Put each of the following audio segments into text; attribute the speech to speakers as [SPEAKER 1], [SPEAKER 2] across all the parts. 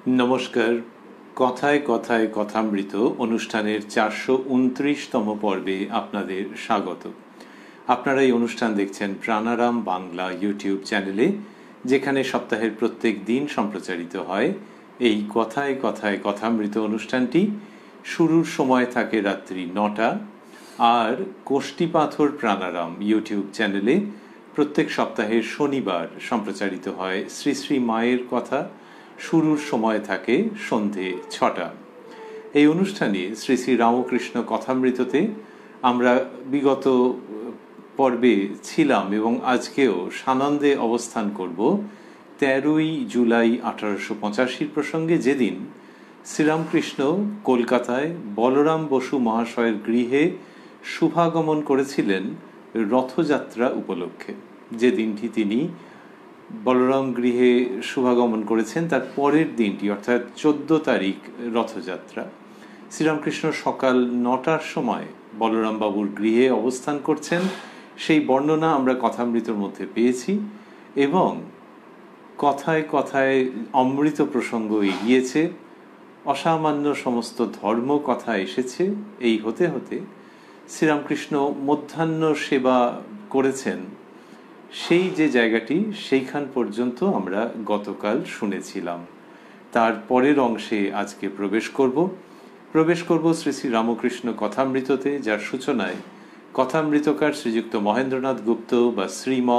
[SPEAKER 1] নমস্কার। কথায় কথায় কথামৃত অনুষ্ঠানের 429তম পর্বে আপনাদের স্বাগত। আপনারা এই অনুষ্ঠান দেখছেন প্রাণারাম বাংলা ইউটিউব চ্যানেলে, যেখানে সপ্তাহের প্রত্যেক দিন সম্প্রচারিত হয় এই কথায় কথায় কথামৃত অনুষ্ঠানটি। শুরুর সময় থাকে রাত্রি 9টা, আর কোষ্ঠীপাথর প্রাণারাম ইউটিউব চ্যানেলে প্রত্যেক সপ্তাহের শনিবার সম্প্রচারিত হয় শ্রী শ্রী মায়ের কথা। শুরুর সময় থাকে সন্ধে 6টা। এই অনুষ্ঠানে শ্রী শ্রী রামকৃষ্ণ কথামৃততে আমরা বিগত পর্বে ছিলাম এবং আজকেও সানন্দে অবস্থান করব 13ই জুলাই 1885 প্রসঙ্গে, যেদিন শ্রীরামকৃষ্ণ কলকাতায় বলরাম বসু মহাশয়ের গৃহে শুভাগমন করেছিলেন রথযাত্রা উপলক্ষে। যে দিনটি তিনি বলরাম গৃহে শুভাগমন করেছেন তার পরের দিনটি অর্থাৎ 14 তারিখ রথযাত্রা। শ্রীরামকৃষ্ণ সকাল 9টার সময় বলরাম বাবুর গৃহে অবস্থান করছেন, সেই বর্ণনা আমরা কথামৃতর মধ্যে পেয়েছি এবং কথায় কথায় অমৃত প্রসঙ্গ এগিয়েছে, অসামান্য সমস্ত ধর্ম কথা এসেছে। এই হতে হতে শ্রীরামকৃষ্ণ মধ্যাহ্ন সেবা করেছেন, সেই যে জায়গাটি সেইখান পর্যন্ত আমরা গতকাল শুনেছিলাম। তার পরের অংশে আজকে প্রবেশ করব শ্রী শ্রী রামকৃষ্ণ কথামৃততে, যার সূচনায় কথামৃতকার শ্রীযুক্ত মহেন্দ্রনাথ গুপ্ত বা শ্রীম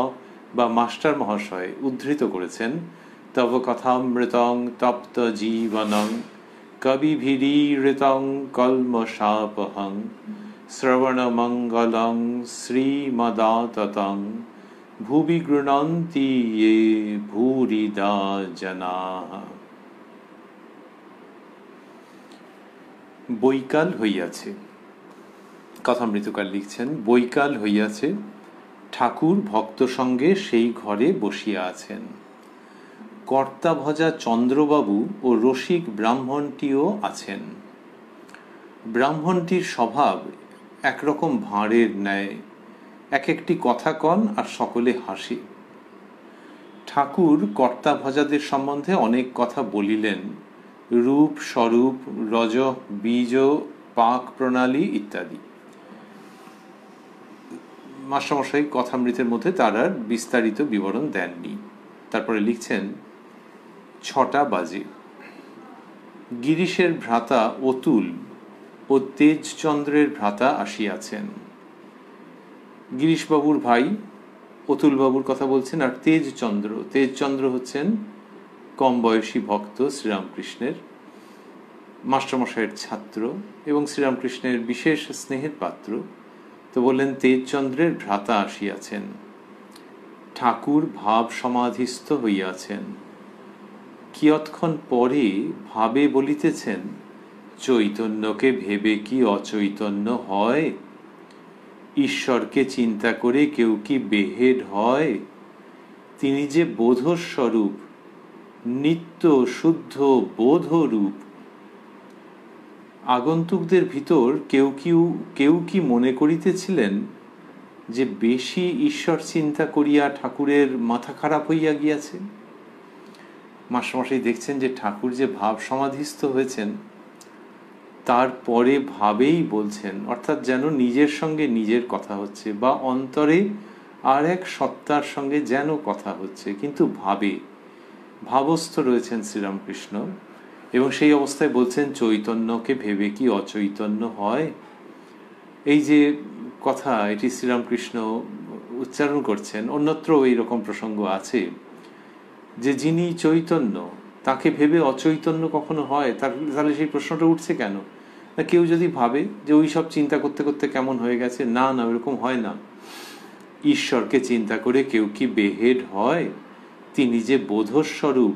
[SPEAKER 1] বা মাস্টার মহাশয় উদ্ধৃত করেছেন, তব কথামৃতং তপ্ত জীবনং কবিভিরীড়িতং কল্মষাপহং শ্রবণমঙ্গলং শ্রীমদাততং ভুবি গৃণন্তি ये ভূরিদা জনাঃ। বৈকাল হইয়াছে, কথামৃতকার লিখছেন, বৈকাল হইয়াছে, ঠাকুর ভক্ত সঙ্গে সেই ঘরে বসিয়া আছেন। কর্তা ভজা চন্দ্রবাবু ও রসিক ব্রাহ্মণটিও আছেন। ব্রাহ্মণটির স্বভাব একরকম ভাঁড়ের ন্যায়, এক একটি কথা কন আর সকলে হাসি। ঠাকুর কর্তা ভজাদের সম্বন্ধে অনেক কথা বলিলেন, রূপ স্বরূপ রজ বীজ পাক প্রণালী ইত্যাদি। মাস্টারমশাই কথামৃতের মধ্যে তার আর বিস্তারিত বিবরণ দেননি। তারপরে লিখছেন, 6টা বাজে। গিরিশের ভ্রাতা অতুল ও তেজচন্দ্রের ভ্রাতা আসিয়াছেন। গিরিশবাবুর ভাই অতুলবাবুর কথা বলছেন, আর তেজচন্দ্র হচ্ছেন কম বয়সী ভক্ত শ্রীরামকৃষ্ণের, মাস্টারমশাইয়ের ছাত্র এবং শ্রীরামকৃষ্ণের বিশেষ স্নেহের পাত্র। তো বললেন তেজচন্দ্রের ভ্রাতা আসিয়াছেন। ঠাকুর ভাব সমাধিস্থ হইয়াছেন। কিয়ৎক্ষণ পরে ভাবে বলিতেছেন, চৈতন্যকে ভেবে কি অচৈতন্য হয়? ঈশ্বরকে চিন্তা করে কেউ কি বেহেড হয়? তিনি যে বোধস্বরূপ, নিত্য শুদ্ধ বোধরূপ। আগন্তুকদের ভিতর কেউ কি মনে করিতেছিলেন যে বেশি ঈশ্বর চিন্তা করিয়া ঠাকুরের মাথা খারাপ হইয়া গিয়াছে? মাস্টারমশাই দেখছেন যে ঠাকুর যে ভাব সমাধিস্থ হয়েছেন, তারপরে ভাবেই বলছেন, অর্থাৎ যেন নিজের সঙ্গে নিজের কথা হচ্ছে বা অন্তরে আর এক সত্তার সঙ্গে যেন কথা হচ্ছে, কিন্তু ভাবস্থ রয়েছেন শ্রীরামকৃষ্ণ। এবং সেই অবস্থায় বলছেন, চৈতন্যকে ভেবে কি অচৈতন্য হয়? এই যে কথা, এটি শ্রীরামকৃষ্ণ উচ্চারণ করছেন। অন্যত্র এইরকম প্রসঙ্গ আছে যে যিনি চৈতন্য তাকে ভেবে অচৈতন্য কখনো হয়? তাহলে সেই প্রশ্নটা উঠছে কেন? না, কেউ যদি ভাবে যে ওই সব চিন্তা করতে করতে কেমন হয়ে গেছে, না, ওরকম হয় না। ঈশ্বরকে চিন্তা করে কেউ কি বেহেড হয়? তিনি যে বোধস্বরূপ,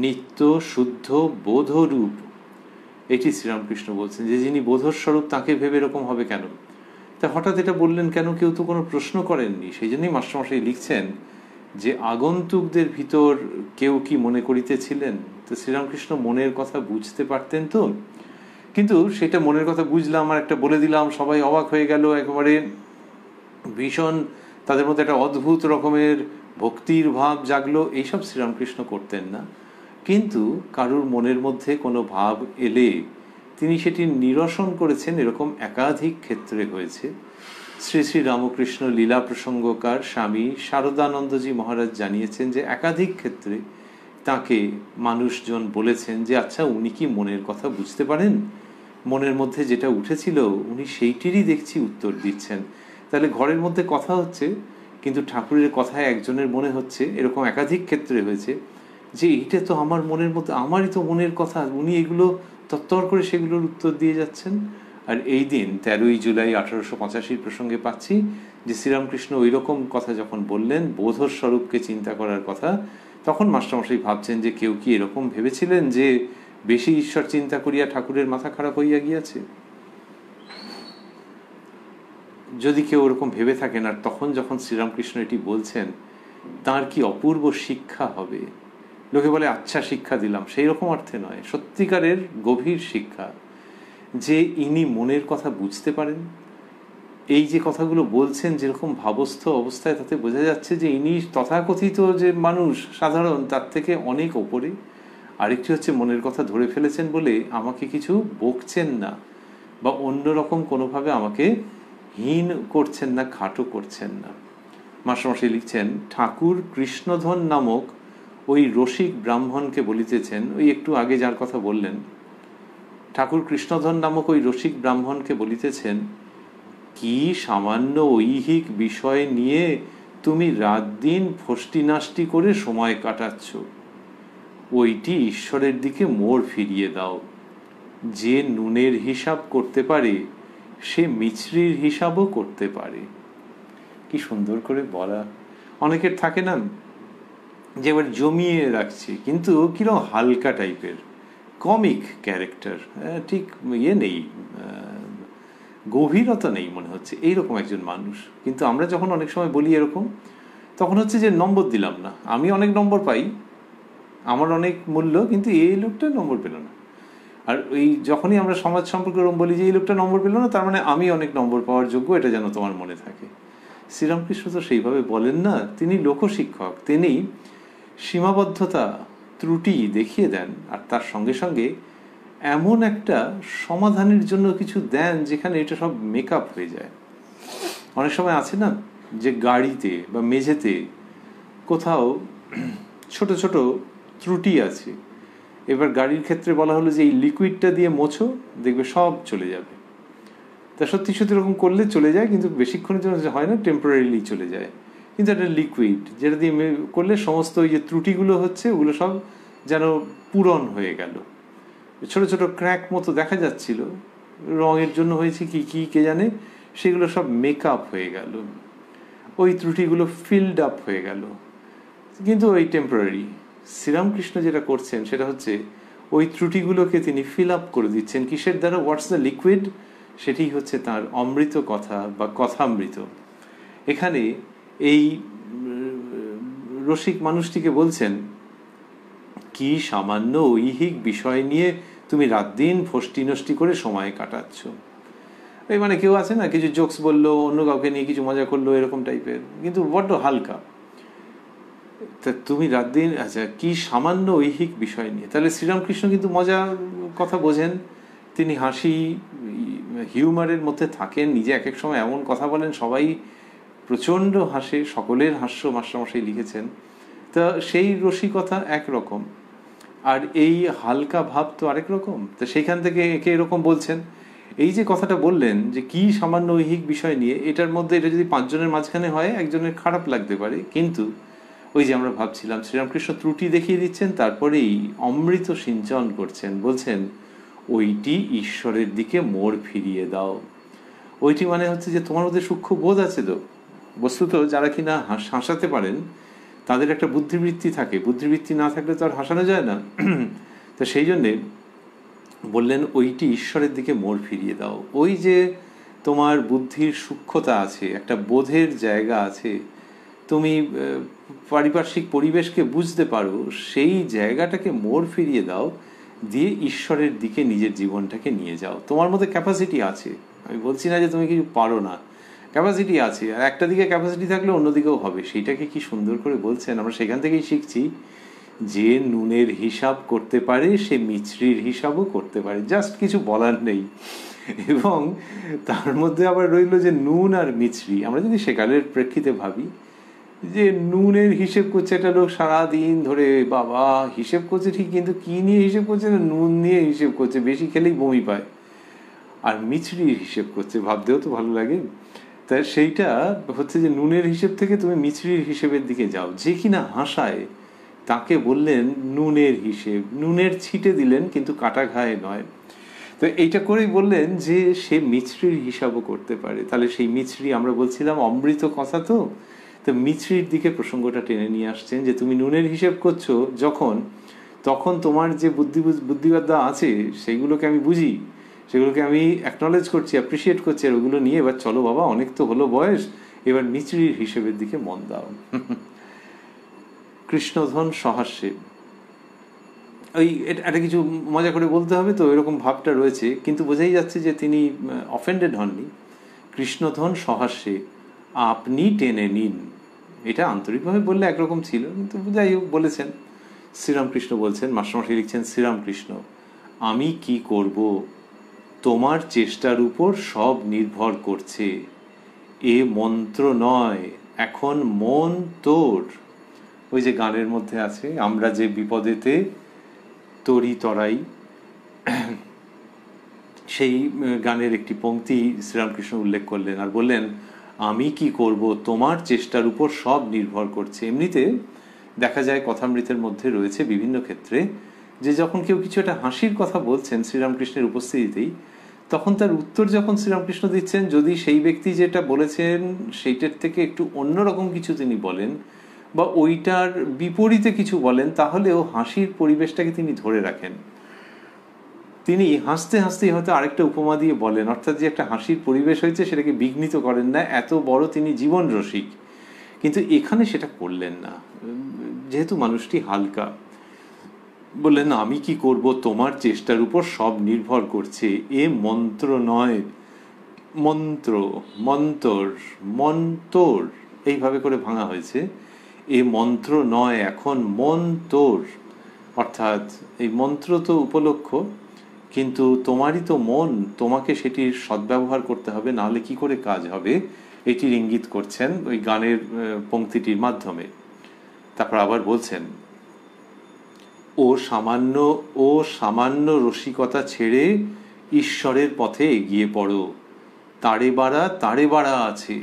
[SPEAKER 1] নিত্য শুদ্ধ বোধরূপ। এটি শ্রীরামকৃষ্ণ বলছেন যে যিনি বোধস্বরূপ তাকে ভেবে এরকম হবে কেন? তা হঠাৎ এটা বললেন কেন? কেউ তো কোনো প্রশ্ন করেননি। সেই জন্যই মাস্টারমশাই লিখছেন যে আগন্তুকদের ভিতর কেউ কি মনে করিতেছিলেন। তো শ্রীরামকৃষ্ণ মনের কথা বুঝতে পারতেন তো, কিন্তু সেটা মনের কথা বুঝলাম আর একটা বলে দিলাম, সবাই অবাক হয়ে গেল, একেবারে ভীষণ তাদের মধ্যে একটা অদ্ভুত রকমের ভক্তির ভাব জাগলো, এইসব শ্রীরামকৃষ্ণ করতেন না। কিন্তু কারুর মনের মধ্যে কোনো ভাব এলে তিনি সেটি নিরসন করেছেন, এরকম একাধিক ক্ষেত্রে হয়েছে। শ্রী শ্রী রামকৃষ্ণ লীলা প্রসঙ্গকার স্বামী শারদানন্দজি মহারাজ জানিয়েছেন যে একাধিক ক্ষেত্রে তাকে মানুষজন বলেছেন যে আচ্ছা উনি কি মনের কথা বুঝতে পারেন, মনের মধ্যে যেটা উঠেছিল উনি সেইটিরই দেখছি উত্তর দিচ্ছেন। তাহলে ঘরের মধ্যে কথা হচ্ছে কিন্তু ঠাকুরের কথায় একজনের মনে হচ্ছে, এরকম একাধিক ক্ষেত্রে হয়েছে যে এইটা তো আমার মনের মধ্যে, আমারই তো মনের কথা, উনি এগুলো তত্তর করে সেগুলোর উত্তর দিয়ে যাচ্ছেন। আর এই দিন 13ই জুলাই 1885 প্রসঙ্গে পাচ্ছি যে শ্রীরামকৃষ্ণ ওই রকম কথা যখন বললেন, বোধস্বরূপকে চিন্তা করার কথা, তখন মাস্টারমশাই ভাবছেন যে কেউ কি এরকম ভেবেছিলেন যে বেশি ঈশ্বর চিন্তা করিয়া ঠাকুরের মাথা খারাপ হইয়া গিয়াছে? যদি কেউ ওরকম ভেবে থাকেন, আর তখন যখন শ্রীরামকৃষ্ণ এটি বলছেন, তার কি অপূর্ব শিক্ষা হবে। লোকে বলে আচ্ছা শিক্ষা দিলাম, সেই রকম অর্থে নয়, সত্যিকারের গভীর শিক্ষা, যে ইনি মনের কথা বুঝতে পারেন। এই যে কথাগুলো বলছেন যেরকম ভাবস্থ অবস্থায়, তাতে বোঝা যাচ্ছে যে ইনি তথাকথিত যে মানুষ সাধারণ তার থেকে অনেক ওপরে। আরেকটি হচ্ছে মনের কথা ধরে ফেলেছেন বলে আমাকে কিছু বকছেন না বা অন্যরকম কোনোভাবে আমাকে হীন করছেন না, খাটো করছেন না। মাস্টারমশাই লিখছেন, ঠাকুর কৃষ্ণধন নামক ওই রসিক ব্রাহ্মণকে বলিতেছেন, ওই একটু আগে যার কথা বললেন, ঠাকুর কৃষ্ণধন নামক ওই রসিক ব্রাহ্মণকে বলিতেছেন, কি সামান্য ঐহিক বিষয় নিয়ে তুমি রাত দিন ফষ্টি নাষ্টি করে সময় কাটাচ্ছ, ওইটি ঈশ্বরের দিকে মোড় ফিরিয়ে দাও। যে নুনের হিসাব করতে পারে সে মিছরির হিসাবও করতে পারে। কি সুন্দর করে বলা। অনেকের থাকে না যে এবার জমিয়ে রাখছে, কিন্তু কিরকম হালকা টাইপের কমিক ক্যারেক্টার, ঠিক ইয়ে নেই, গভীরতা নেই মনে হচ্ছে, এইরকম একজন মানুষ। কিন্তু আমরা যখন অনেক সময় বলি এরকম, তখন হচ্ছে যে নম্বর দিলাম না, আমি অনেক নম্বর পাই, আমার অনেক মূল্য, কিন্তু এই লোকটা নম্বর পেল না। আর এই যখনই আমরা সমাজ সম্পর্কে ওরকম বলি যে এই লোকটা নম্বর পেল না, তার মানে আমি অনেক নম্বর পাওয়ার যোগ্য, এটা যেন তোমার মনে থাকে। শ্রীরামকৃষ্ণ তো সেইভাবে বলেন না, তিনি লোকশিক্ষক, তিনি সীমাবদ্ধতা ত্রুটি দেখিয়ে দেন, আর তার সঙ্গে সঙ্গে এমন একটা সমাধানের জন্য কিছু দেন যেখানে এটা সব মেকআপ হয়ে যায়। অনেক সময় আছে না যে গাড়িতে বা মেঝেতে কোথাও ছোট ছোট ত্রুটি আছে, এবার গাড়ির ক্ষেত্রে বলা হলো যে এই লিকুইডটা দিয়ে মোছো, দেখবে সব চলে যাবে। তা সত্যি সত্যি এরকম করলে চলে যায়, কিন্তু বেশিক্ষণের জন্য হয় না, টেম্পোরারিলি চলে যায়। কিন্তু একটা লিকুইড যেটা দিয়ে করলে সমস্ত ওই যে ত্রুটিগুলো হচ্ছে ওগুলো সব যেন পূরণ হয়ে গেল। ছোট ছোট ক্র্যাক মতো দেখা যাচ্ছিল, রঙের জন্য হয়েছে কি কি কে জানে, সেগুলো সব মেকআপ হয়ে গেল, ওই ত্রুটিগুলো ফিল্ড আপ হয়ে গেল, কিন্তু ওই টেম্পোরারি। শ্রীরামকৃষ্ণ যেটা করছেন সেটা হচ্ছে ওই ত্রুটিগুলোকে তিনি ফিল আপ করে দিচ্ছেন। কিসের দ্বারা? What's the liquid? সেটি হচ্ছে তার অমৃত কথা বা কথামৃত। এখানে এই রসিক মানুষটিকে বলছেন, কি সামান্য ঐহিক বিষয় নিয়ে তুমি রাত দিন ফষ্টি নষ্টি করে সময় কাটাচ্ছ। এই মানে কেউ আছে না, কিছু জোকস বললো, অন্য কাউকে নিয়ে কিছু মজা করলো, এরকম টাইপের, কিন্তু বড্ড হালকা। তা তুমি রাত দিন, আচ্ছা কি সামান্য ঐহিক বিষয় নিয়ে। তাহলে শ্রীরামকৃষ্ণ কিন্তু মজার কথা বোঝেন, তিনি হাসি হিউমারের মধ্যে থাকেন, নিজে এক এক সময় এমন কথা বলেন সবাই প্রচণ্ড হাসে, সকলের হাস্য মাস্টারমশাই লিখেছেন। তা সেই রসিকতা একরকম, আর এই হালকা ভাব তো আরেক রকম। তো সেইখান থেকে একে এরকম বলছেন। এই যে কথাটা বললেন যে কি সামান্য ঐহিক বিষয় নিয়ে, এটার মধ্যে এটা যদি 5 জনের মাঝখানে হয় একজনের খারাপ লাগতে পারে, কিন্তু ওই যে আমরা ভাবছিলাম শ্রীরামকৃষ্ণ ত্রুটি দেখিয়ে দিচ্ছেন, তারপরেই অমৃত সিঞ্চন করছেন, বলছেন ওইটি ঈশ্বরের দিকে মোড় ফিরিয়ে দাও। ওইটি মানে হচ্ছে যে তোমার মধ্যে সূক্ষ্ম বোধ আছে তো। বস্তুত যারা কিনা হাসাতে পারেন তাদের একটা বুদ্ধিবৃত্তি থাকে, বুদ্ধিবৃত্তি না থাকলে তো আর হাসানো যায় না। তো সেই জন্যে বললেন ওইটি ঈশ্বরের দিকে মোড় ফিরিয়ে দাও। ওই যে তোমার বুদ্ধির সূক্ষ্মতা আছে, একটা বোধের জায়গা আছে, তুমি পারিপার্শ্বিক পরিবেশকে বুঝতে পারো, সেই জায়গাটাকে মোড় ফিরিয়ে দাও, দিয়ে ঈশ্বরের দিকে নিজের জীবনটাকে নিয়ে যাও। তোমার মধ্যে ক্যাপাসিটি আছে, আমি বলছি না যে তুমি কিছু পারো না, ক্যাপাসিটি আছে। আর একটা দিকে ক্যাপাসিটি থাকলে অন্যদিকেও হবে, সেইটাকে কি সুন্দর করে বলছেন। আমরা সেখান থেকেই শিখছি যে নুনের হিসাব করতে পারে সে মিছরির হিসাবও করতে পারে, জাস্ট কিছু বলার নেই। এবং তার মধ্যে আবার রইল যে নুন আর মিছরি, আমরা যদি সেকালের প্রেক্ষিতে ভাবি যে নুনের হিসেব করছে একটা লোক সারাদিন ধরে, বাবা হিসেব করছে ঠিক, কিন্তু কি নিয়ে হিসেব করছে না, নুন নিয়ে হিসেব করছে, বেশি খেলেই বমি পায়। আর মিছরির হিসেব করছে, ভাবতেও তো ভালো লাগে। তাই সেইটা হচ্ছে যে নুনের হিসেব থেকে তুমি মিছরির হিসেবের দিকে যাও। যে কিনা হাসায় তাকে বললেন নুনের হিসেব, নুনের ছিটে দিলেন কিন্তু কাটা ঘায়ে নয়। তো এইটা করেই বললেন যে সে মিছরির হিসাবও করতে পারে। তাহলে সেই মিছরি, আমরা বলছিলাম অমৃত কথা, তো মিছরির দিকে প্রসঙ্গটা টেনে নিয়ে আসছেন যে তুমি নুনের হিসেব করছো যখন, তখন তোমার যে বুদ্ধিবিদ্যা আছে সেগুলোকে আমি বুঝি, সেগুলোকে আমি অ্যাকনলেজ করছি, অ্যাপ্রিসিয়েট করছি, আর ওগুলো নিয়ে এবার চলো বাবা, অনেক তো হলো বয়স, এবার মিছরির হিসেবের দিকে মন দাও। কৃষ্ণধন সহাস্যে, ওই এটা কিছু মজা করে বলতে হবে তো, এরকম ভাবটা রয়েছে, কিন্তু বোঝাই যাচ্ছে যে তিনি অফেন্ডেড হননি। কৃষ্ণধন সহাস্যে আপনি টেনে নিন, এটা আন্তরিকভাবে বললে একরকম ছিল, কিন্তু যাই হোক বলেছেন। শ্রীরামকৃষ্ণ বলছেন, মাস্টারমশাই লিখছেন, শ্রীরামকৃষ্ণ আমি কি করব, তোমার চেষ্টার উপর সব নির্ভর করছে, এ মন্ত্র নয়, এখন মন তোর। ওই যে গানের মধ্যে আছে, আমরা যে বিপদেতে তরি তরাই, সেই গানের একটি পংক্তি শ্রীরামকৃষ্ণ উল্লেখ করলেন আর বললেন, আমি কি করব, তোমার চেষ্টার উপর সব নির্ভর করছে। এমনিতে দেখা যায় কথামৃতের মধ্যে রয়েছে বিভিন্ন ক্ষেত্রে যে যখন কেউ কিছু একটা হাসির কথা বলছেন শ্রীরামকৃষ্ণের উপস্থিতিতেই, তখন তার উত্তর যখন শ্রীরামকৃষ্ণ দিচ্ছেন, যদি সেই ব্যক্তি যেটা বলেছেন সেইটার থেকে একটু অন্যরকম কিছু তিনি বলেন বা ওইটার বিপরীতে কিছু বলেন, তাহলেও হাসির পরিবেশটাকে তিনি ধরে রাখেন। তিনি হাসতে হাসতেই হয়তো আরেকটা উপমা দিয়ে বলেন, অর্থাৎ যে একটা হাসির পরিবেশ হয়েছে সেটাকে বিঘ্নিত করেন না, এত বড় তিনি জীবন রসিক। কিন্তু এখানে সেটা করলেন না, যেহেতু মানুষটি হালকা। বললেন, আমি কি করব, তোমার চেষ্টার উপর সব নির্ভর করছে, এ মন্ত্র নয়, মন্ত্র, মন্তর, মন্তর, এইভাবে করে ভাঙা হয়েছে। এ মন্ত্র নয়, এখন মন তোর। অর্থাৎ এই মন্ত্র তো উপলক্ষ, কিন্তু তোমারই তো মন, তোমাকে সেটির সদ্ব্যবহার করতে হবে, নাহলে কি করে কাজ হবে, এটির ইঙ্গিত করছেন ওই গানের পংক্তিটির মাধ্যমে। তারপর আবার বলছেন, ও সামান্য রসিকতা ছেড়ে ঈশ্বরের পথে এগিয়ে পড়ো, তারে বাড়া আছে।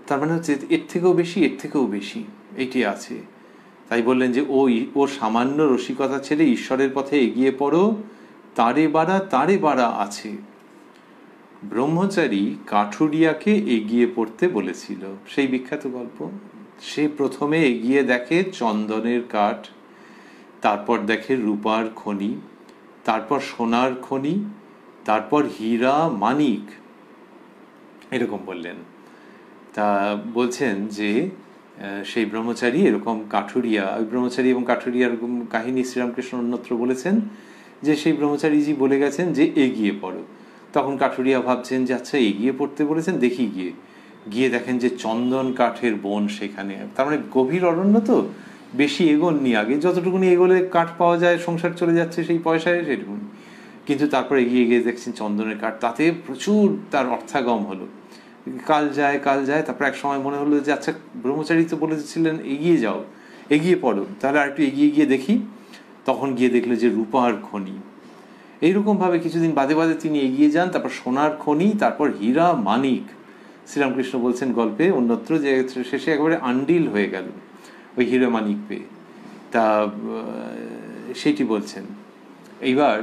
[SPEAKER 1] তার মানে হচ্ছে এর থেকেও বেশি, এর থেকেও বেশি এইটি আছে। তাই বললেন যে ও সামান্য রসিকতা ছেড়ে ঈশ্বরের পথে এগিয়ে পড়ো, তারে বাড়া আছে। ব্রহ্মচারী কাঠুরিয়াকে এগিয়ে পড়তে বলেছিল, সেই বিখ্যাত গল্প। সে প্রথমে এগিয়ে দেখে চন্দনের কাঠ, তারপর দেখে রূপার খনি, তারপর সোনার খনি, তারপর হীরা মানিক, এরকম বললেন। তা বলছেন যে সেই ব্রহ্মচারী এরকম কাঠুরিয়া, ওই ব্রহ্মচারী এবং কাঠুরিয়ার কাহিনী শ্রীরামকৃষ্ণ অন্যত্র বলেছেন যে সেই ব্রহ্মচারীজি বলে গেছেন যে এগিয়ে পড়ো। তখন কাঠুরিয়া ভাবছেন যে আচ্ছা এগিয়ে পড়তে বলেছেন, দেখি গিয়ে দেখেন যে চন্দন কাঠের বন সেখানে। তার মানে গভীর অরণ্য, তো বেশি এগোননি, আগে যতটুকুনি এগোলে কাঠ পাওয়া যায়, সংসার চলে যাচ্ছে সেই পয়সায়, সেটুকুনি। কিন্তু তারপর এগিয়ে দেখছেন চন্দনের কাঠ, তাতে প্রচুর তার অর্থাগম হলো। কাল যায়, তারপর এক সময় মনে হলো যে আচ্ছা ব্রহ্মচারী তো বলেছিলেন এগিয়ে যাও, এগিয়ে পড়ো, তাহলে আর একটু এগিয়ে গিয়ে দেখি। তখন গিয়ে দেখলো যে রূপার খনি। এইরকমভাবে কিছুদিন বাদে তিনি এগিয়ে যান, তারপর সোনার খনি, তারপর হীরা মানিক। শ্রীরামকৃষ্ণ বলছেন গল্পে অন্যত্র যে শেষে একেবারে আন্ডিল হয়ে গেল ওই হীরা মানিক পেয়ে। তা সেটি বলছেন। এইবার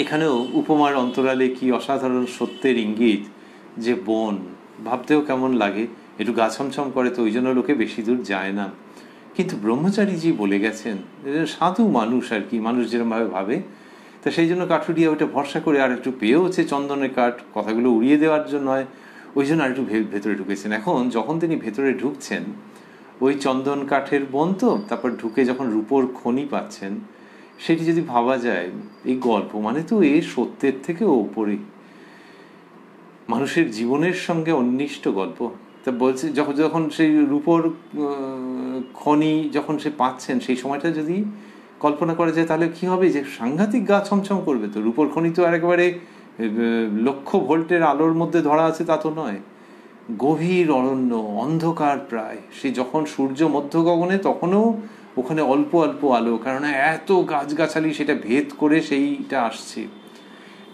[SPEAKER 1] এখানেও উপমার অন্তরালে কি অসাধারণ সত্যের ইঙ্গিত, যে বন ভাবতেও কেমন লাগে, একটু গা ছমছম করে, তো ওই জন্য লোকে বেশি দূর যায় না। কিন্তু ব্রহ্মচারীজি বলে গেছেন, সাধু মানুষ আর কি, মানুষ যেরকমভাবে ভাবে, তা সেই জন্য কাঠুরিয়া ওইটা ভরসা করে আর একটু পেয়েওছে চন্দনের কাঠ, কথাগুলো উড়িয়ে দেওয়ার জন্য নয়, ওই জন্য আর একটু ভেতরে ঢুকেছেন। এখন যখন তিনি ভেতরে ঢুকছেন, ওই চন্দন কাঠের বন তো, তারপর ঢুকে যখন রূপোর খনি পাচ্ছেন, সেটি যদি ভাবা যায়, এই গল্প মানে তো এ সত্যের থেকে ওপরে, মানুষের জীবনের সঙ্গে অন্বিষ্ট গল্প। তা বলছে যখন যখন সেই রূপোর খনি যখন সে পাচ্ছেন, সেই সময়টা যদি কল্পনা করা যায় তাহলে কি হবে, যে সাংঘাতিক গা ছমছম করবে। তো রূপোর খনি তো আর একেবারে লক্ষ ভোল্টের আলোর মধ্যে ধরা আছে তা তো নয়, গভীর অরণ্য, অন্ধকার প্রায়। সে যখন সূর্য মধ্য গগনে তখনও ওখানে অল্প অল্প আলো, কারণ এত গাছগাছালি সেটা ভেদ করে সেইটা আসছে।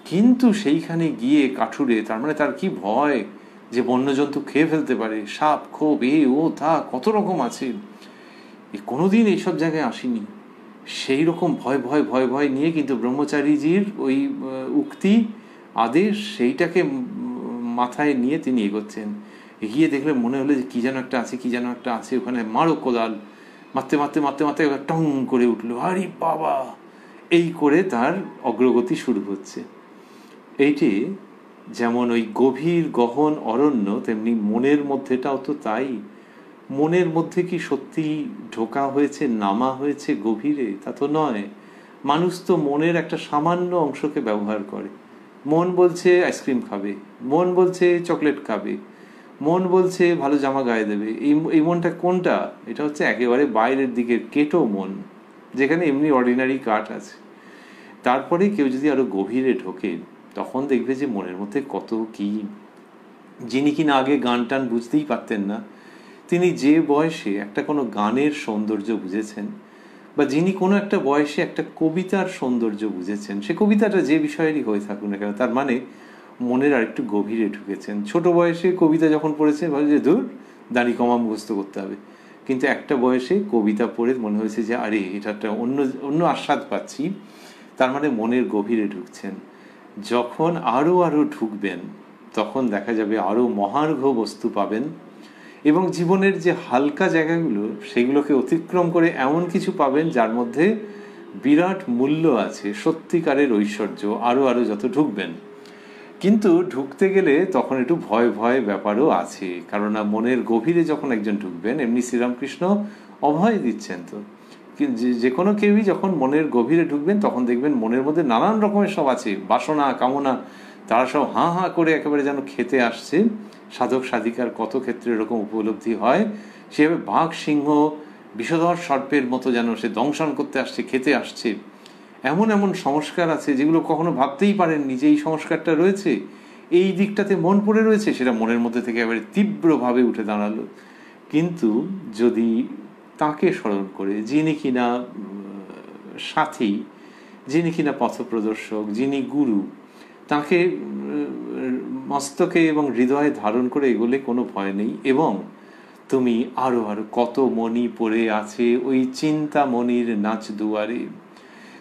[SPEAKER 1] কিন্তু সেইখানে গিয়ে কাঠুরে, তার মানে তার কি ভয় যে বন্যজন্তু খেয়ে ফেলতে পারে, সাপ খোপ এ ও তা কত রকম আছে, কোনোদিন এইসব জায়গায় আসেনি। সেই রকম ভয় ভয় ভয় ভয় নিয়ে কিন্তু ব্রহ্মচারীজির ওই উক্তি আদেশ সেইটাকে মাথায় নিয়ে তিনি এগোচ্ছেন। এগিয়ে দেখলে মনে হলো যে কি যেন একটা আছে, কি যেন একটা আছে ওখানে, মারো কোদাল, মারতে মারতে মারতে মারতে টং করে উঠলো, আরে বাবা, এই করে তার অগ্রগতি শুরু হচ্ছে। এইটি যেমন ওই গভীর গহন অরণ্য, তেমনি মনের মধ্যেটাও তো তাই। মনের মধ্যে কি সত্যি ঢোকা হয়েছে, নামা হয়েছে গভীরে? তা তো নয়। মানুষ তো মনের একটা সামান্য অংশকে ব্যবহার করে। মন বলছে আইসক্রিম খাবে, মন বলছে চকলেট খাবে, মন বলছে ভালো জামা গায়ে দেবে। এই মনটা কোনটা? এটা হচ্ছে একেবারে বাইরের দিকের কেটো মন, যেখানে এমনি অর্ডিনারি কাঠ আছে। তারপরে কেউ যদি আরো গভীরে ঢোকে তখন দেখবে যে মনের মধ্যে কত কি। যিনি কিনা আগে গান টান বুঝতেই পারতেন না, তিনি যে বয়সে একটা কোনো গানের সৌন্দর্য বুঝেছেন, বা যিনি কোনো একটা বয়সে একটা কবিতার সৌন্দর্য বুঝেছেন, সে কবিতাটা যে বিষয়েরই হয়ে থাকুক না কেন, তার মানে মনের আরেকটু গভীরে ঢুকেছেন। ছোট বয়সে কবিতা যখন পড়েছেন ভাবে যে দূর, দাড়ি কমা মুখস্থ করতে হবে, কিন্তু একটা বয়সে কবিতা পড়ে মনে হয়েছে যে আরে এটা একটা অন্য অন্য আস্বাদ পাচ্ছি, তার মানে মনের গভীরে ঢুকছেন। যখন আরো আরো ঢুকবেন তখন দেখা যাবে আরো মহার্ঘ বস্তু পাবেন, এবং জীবনের যে হালকা জায়গাগুলো সেগুলোকে অতিক্রম করে এমন কিছু পাবেন যার মধ্যে বিরাট মূল্য আছে, সত্যিকারের ঐশ্বর্য। আরো আরো যত ঢুকবেন, কিন্তু ঢুকতে গেলে তখন একটু ভয় ভয় ব্যাপারও আছে, কারণ মনের গভীরে যখন একজন ঢুকবেন, এমনি শ্রীরামকৃষ্ণ অভয় দিচ্ছেন তো, যে কোনো কেউই যখন মনের গভীরে ঢুকবেন তখন দেখবেন মনের মধ্যে নানান রকমের সব আছে, বাসনা কামনা, তারা সব হাঁ হাঁ করে একেবারে যেন খেতে আসছে। সাধক সাধিকার কত ক্ষেত্রে এরকম উপলব্ধি হয়, সেভাবে বাঘ সিংহ বিষধর সর্পের মতো যেন সে দংশন করতে আসছে, খেতে আসছে। এমন এমন সংস্কার আছে যেগুলো কখনো ভাবতেই পারেননি যে এই সংস্কারটা রয়েছে, এই দিকটাতে মন পড়ে রয়েছে, সেটা মনের মধ্যে থেকে একেবারে তীব্রভাবে উঠে দাঁড়ালো। কিন্তু যদি তাকে স্মরণ করে, যিনি কিনা সাথী, যিনি কিনা পথপ্রদর্শক, যিনি গুরু, তাকে মস্তকে এবং হৃদয়ে ধারণ করে এগোলে কোনো ভয় নেই। এবং তুমি আরো আরো কত মণি পড়ে আছে ওই চিন্তা মণির নাচ দুয়ারে।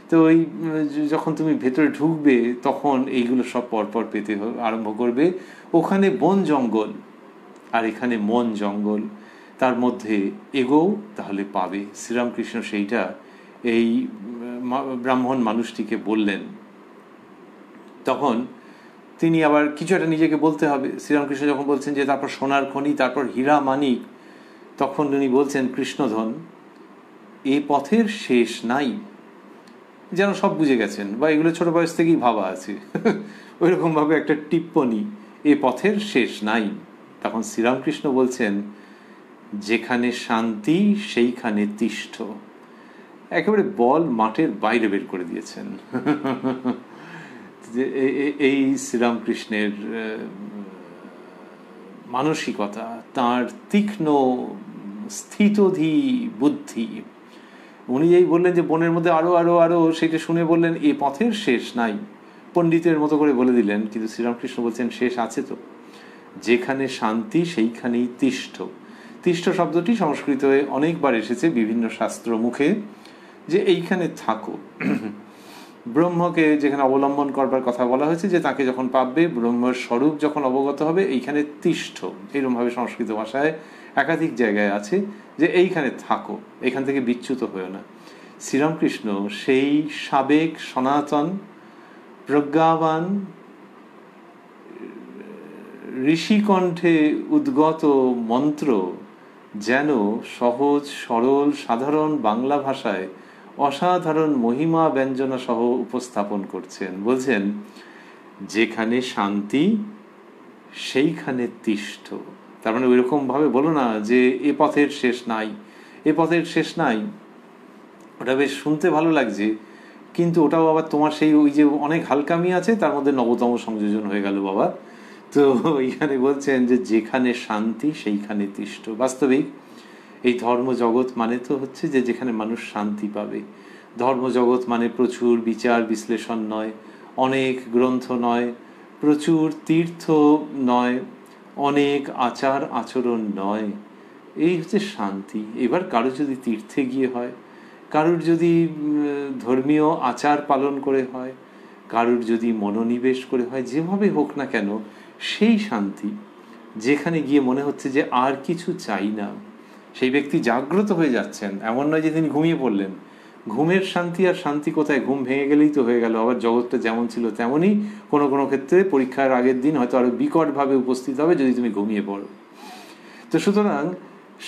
[SPEAKER 1] তো ওই যখন তুমি ভেতরে ঢুকবে তখন এইগুলো সব পরপর পেতে আরম্ভ করবে। ওখানে বন জঙ্গল আর এখানে মন জঙ্গল, তার মধ্যে এগোও তাহলে পাবে। শ্রীরামকৃষ্ণ সেইটা এই ব্রাহ্মণ মানুষটিকে বললেন। তখন তিনি আবার কিছু একটা নিজেকে বলতে হবে। শ্রীরামকৃষ্ণ যখন বলছেন যে তারপর সোনার খনি, তারপর হীরা মানিক, তখন উনি বলছেন কৃষ্ণধন, এ পথের শেষ নাই। যেন সব বুঝে গেছেন, বা এগুলো ছোট বয়স থেকেই ভাবা আছে ওই রকম ভাবে একটা টিপ্পনী, এ পথের শেষ নাই। তখন শ্রীরামকৃষ্ণ বলছেন, যেখানে শান্তি সেইখানে তিষ্ঠ। একেবারে বল মাঠের বাইরে বের করে দিয়েছেন। এই শ্রীরামকৃষ্ণের মানসিকতা, তার তীক্ষ্ণ স্থিতধী বুদ্ধি। উনি এই বললেন যে বনের মধ্যে আরো আরো আরো, সেটা শুনে বললেন এ পথের শেষ নাই, পণ্ডিতের মতো করে বলে দিলেন। কিন্তু শ্রীরামকৃষ্ণ বলছেন শেষ আছে তো, যেখানে শান্তি সেইখানেই তিষ্ঠ। তিষ্ঠ শব্দটি সংস্কৃত অনেকবার এসেছে বিভিন্ন শাস্ত্র মুখে, যে এইখানে থাকো। ব্রহ্মকে যেখানে অবলম্বন করবার কথা বলা হয়েছে, যে তাকে যখন পাবে, ব্রহ্মের স্বরূপ যখন অবগত হবে, এইখানে তিষ্ঠ। এরকমভাবে সংস্কৃত ভাষায় একাধিক জায়গায় আছে যে এইখানে থাকো, এখান থেকে বিচ্যুত হয়েও না। শ্রীরামকৃষ্ণ সেই সাবেক সনাতন প্রজ্ঞাবান ঋষিকণ্ঠে উদ্গত মন্ত্র যেন সহজ সরল সাধারণ বাংলা ভাষায় অসাধারণ মহিমা ব্যঞ্জনা সহ উপস্থাপন করছেন। বলছেন, যেখানে শান্তি সেইখানে তিষ্ঠ। তার মানে ওইরকম ভাবে বলো না যে এ পথের শেষ নাই, এ পথের শেষ নাই। ওটা বেশ শুনতে ভালো লাগছে, কিন্তু ওটাও আবার তোমার সেই ওই যে অনেক হালকামি আছে, তার মধ্যে নবতম সংযোজন হয়ে গেল বাবা। তো এইখানে বলছেন যে যেখানে শান্তি সেইখানে তিষ্ঠ। বাস্তবিক এই ধর্মজগৎ মানে তো হচ্ছে যে যেখানে মানুষ শান্তি পাবে। ধর্মজগৎ মানে প্রচুর বিচার বিশ্লেষণ নয়, অনেক গ্রন্থ নয়, প্রচুর তীর্থ নয়, অনেক আচার আচরণ নয়, এই হচ্ছে শান্তি। এবার কারো যদি তীর্থে গিয়ে হয়, কারুর যদি ধর্মীয় আচার পালন করে হয়, কারুর যদি মনোনিবেশ করে হয়, যেভাবে হোক না কেন, সেই শান্তি যেখানে গিয়ে মনে হচ্ছে যে আর কিছু চাই না, সেই ব্যক্তি জাগ্রত হয়ে যাচ্ছেন। এমন নয় যে তিনি ঘুমিয়ে পড়লেন। ঘুমের শান্তি আর শান্তি কোথায়? ঘুম ভেঙে গেলেই তো হয়ে গেল। আবার জগৎটা যেমন ছিল তেমনই, কোনো কোনো ক্ষেত্রে পরীক্ষার আগের দিন হয়তো আরো বিকটভাবে উপস্থিত হবে যদি তুমি ঘুমিয়ে পড়ো। তো সুতরাং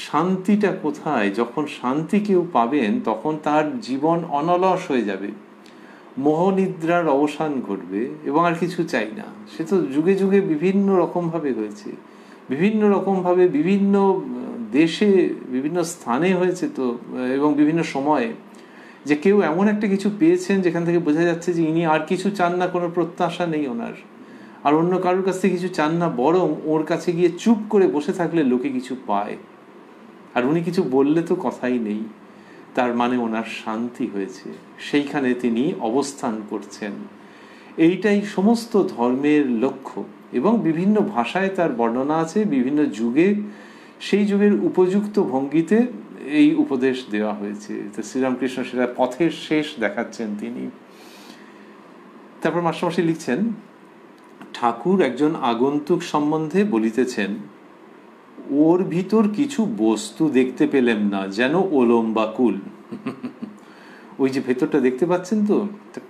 [SPEAKER 1] শান্তিটা কোথায়? যখন শান্তি কেউ পাবেন তখন তার জীবন অনলস হয়ে যাবে, মোহনিদ্রার অবসান ঘটবে এবং আর কিছু চাই না। সে তো যুগে যুগে বিভিন্ন রকমভাবে হয়েছে, বিভিন্ন রকমভাবে বিভিন্ন দেশে বিভিন্ন স্থানে হয়েছে তো, এবং বিভিন্ন সময়ে, যে কেউ এমন একটা কিছু পেয়েছেন যেখান থেকে বোঝা যাচ্ছে যে ইনি আর কিছু চান না, কোনো প্রত্যাশা নেই ওনার, আর অন্য কারোর কাছ থেকে কিছু চান না, বরং ওর কাছে গিয়ে চুপ করে বসে থাকলে লোকে কিছু পায়, আর উনি কিছু বললে তো কথাই নেই। তার মানে ওনার শান্তি হয়েছে, সেইখানে তিনি অবস্থান করছেন। এইটাই সমস্ত ধর্মের লক্ষ্য, এবং বিভিন্ন ভাষায় তার বর্ণনা আছে, বিভিন্ন যুগে সেই যুগের উপযুক্ত ভঙ্গিতে এই উপদেশ দেওয়া হয়েছে। তো শ্রীরামকৃষ্ণ সেটা পথের শেষ দেখাচ্ছেন তিনি। তারপর মাস্টারমশাই লিখছেন, ঠাকুর একজন আগন্তুক সম্বন্ধে বলিতেছেন, ওর ভিতর কিছু বস্তু দেখতে পেলেম না, যেন ওলম্বাকুল। ওই যে ভেতরটা দেখতে পাচ্ছেন তো,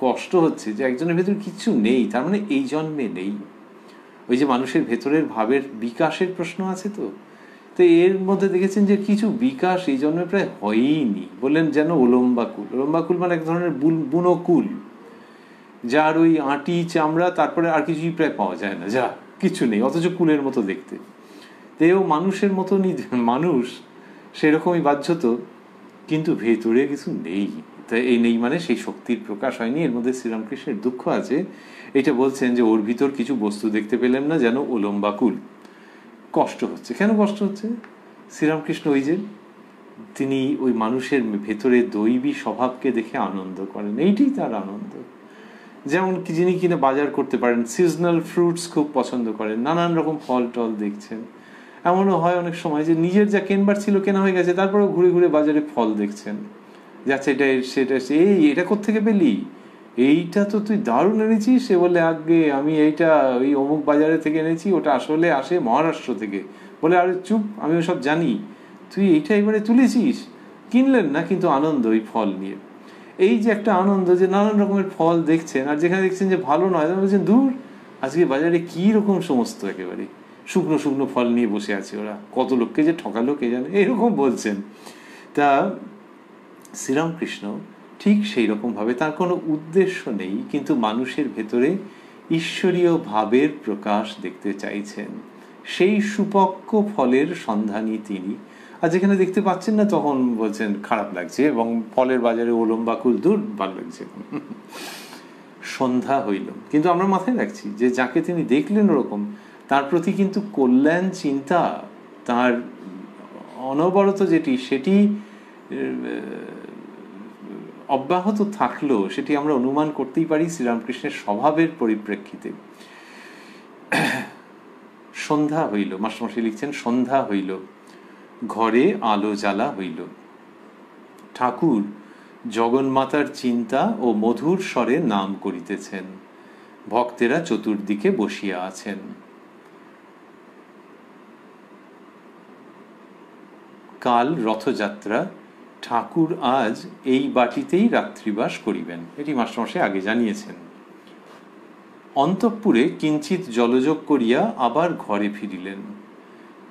[SPEAKER 1] কষ্ট হচ্ছে যে একজনের ভেতর কিছু নেই, তার মানে এই জন্মে নেই। ওই যে মানুষের ভেতরের ভাবের বিকাশের প্রশ্ন আছে তো, তো এর মধ্যে দেখেছেন যে কিছু বিকাশ এই জন্মে প্রায় হয়ইনি। বললেন যেন ওলম্বাকুল। ওলম্বাকুল মানে এক ধরনের বুনোকুল, যার ওই আঁটি চামড়া, তারপরে আর কিছুই প্রায় পাওয়া যায় না, যা কিছু নেই, অথচ কুলের মতো দেখতে। তেও মানুষের মতনই মানুষ, সেরকমই বাহ্যত, কিন্তু ভেতরে কিছু নেই। তাই এই নেই মানে সেই শক্তির প্রকাশ হয়নি। এর মধ্যে শ্রীরামকৃষ্ণের দুঃখ আছে। এটা বলছেন যে ওর ভিতর কিছু বস্তু দেখতে পেলেন না, যেন ওলম্বাকুল। কষ্ট হচ্ছে। কেন কষ্ট হচ্ছে? শ্রীরামকৃষ্ণ ওই যে তিনি ওই মানুষের ভেতরে দৈবী স্বভাবকে দেখে আনন্দ করেন, এইটাই তার আনন্দ। যেমন যিনি কিনা বাজার করতে পারেন, সিজনাল ফ্রুটস খুব পছন্দ করেন, নানান রকম ফল টল দেখছেন। এমনও হয় অনেক সময় যে নিজের যা কেনবার ছিল কেনা হয়ে গেছে, তারপরেও ঘুরে ঘুরে বাজারে ফল দেখছেন, যাচ্ছে এটা সেটা, এটা কোত্থেকে পেলি, এইটা তো তুই দারুণ এনেছিস। সে বলে, আগে আমি এইটা ওই অমুক বাজারে থেকে এনেছি, ওটা আসলে আসে মহারাষ্ট্র থেকে। বলে, আরে চুপ, আমি ওসব জানি, তুই এইটা এবারে তুলেছিস। কিনলেন না, কিন্তু আনন্দ ওই ফল নিয়ে। এই যে একটা আনন্দ যে নানান রকমের ফল দেখছেন, আর যেখানে দেখছেন যে ভালো নয়, তখন বলছেন দূর, আজকে বাজারে কি রকম সমস্ত একেবারে শুকনো শুকনো ফল নিয়ে বসে আছে ওরা, কত লোককে যে ঠকালো কে জানে, এরকম বলছেন। তা শ্রীরামকৃষ্ণ ঠিক সেই রকম ভাবে, তার কোনো উদ্দেশ্য নেই, কিন্তু মানুষের ভেতরে ঈশ্বরীয় ভাবের প্রকাশ দেখতে চাইছেন। সেই সুপক্ক ফলের সন্ধানী তিনি। আর যেখানে দেখতে পাচ্ছেন না, তখন বলছেন খারাপ লাগছে, এবং ফলের বাজারে ওলম্বাকুল, দূর, ভালো লাগছে। সন্ধ্যা হইল, কিন্তু আমরা মাথায় রাখছি যে যাকে তিনি দেখলেন ওরকম, তার প্রতি কিন্তু কল্যাণ চিন্তা তার অনবরত সেটি অব্যাহত থাকলো, সেটি আমরা অনুমান করতেই পারি শ্রীরামকৃষ্ণের স্বভাবের পরিপ্রেক্ষিতে। সন্ধ্যা হইল, মাস্টারমশাই লিখছেন, সন্ধ্যা হইল, ঘরে আলো জ্বালা হইল। ঠাকুর জগন্মাতার চিন্তা ও মধুর স্বরে নাম করিতেছেন। ভক্তেরা চতুর্দিকে বসিয়া আছেন। কাল রথযাত্রা, ঠাকুর আজ এই বাটিতেই রাত্রিবাস করিবেন, এটি মাস্টারমশাই আগে জানিয়েছেন। অন্তঃপুরে কিঞ্চিত জলযোগ করিয়া আবার ঘরে ফিরিলেন।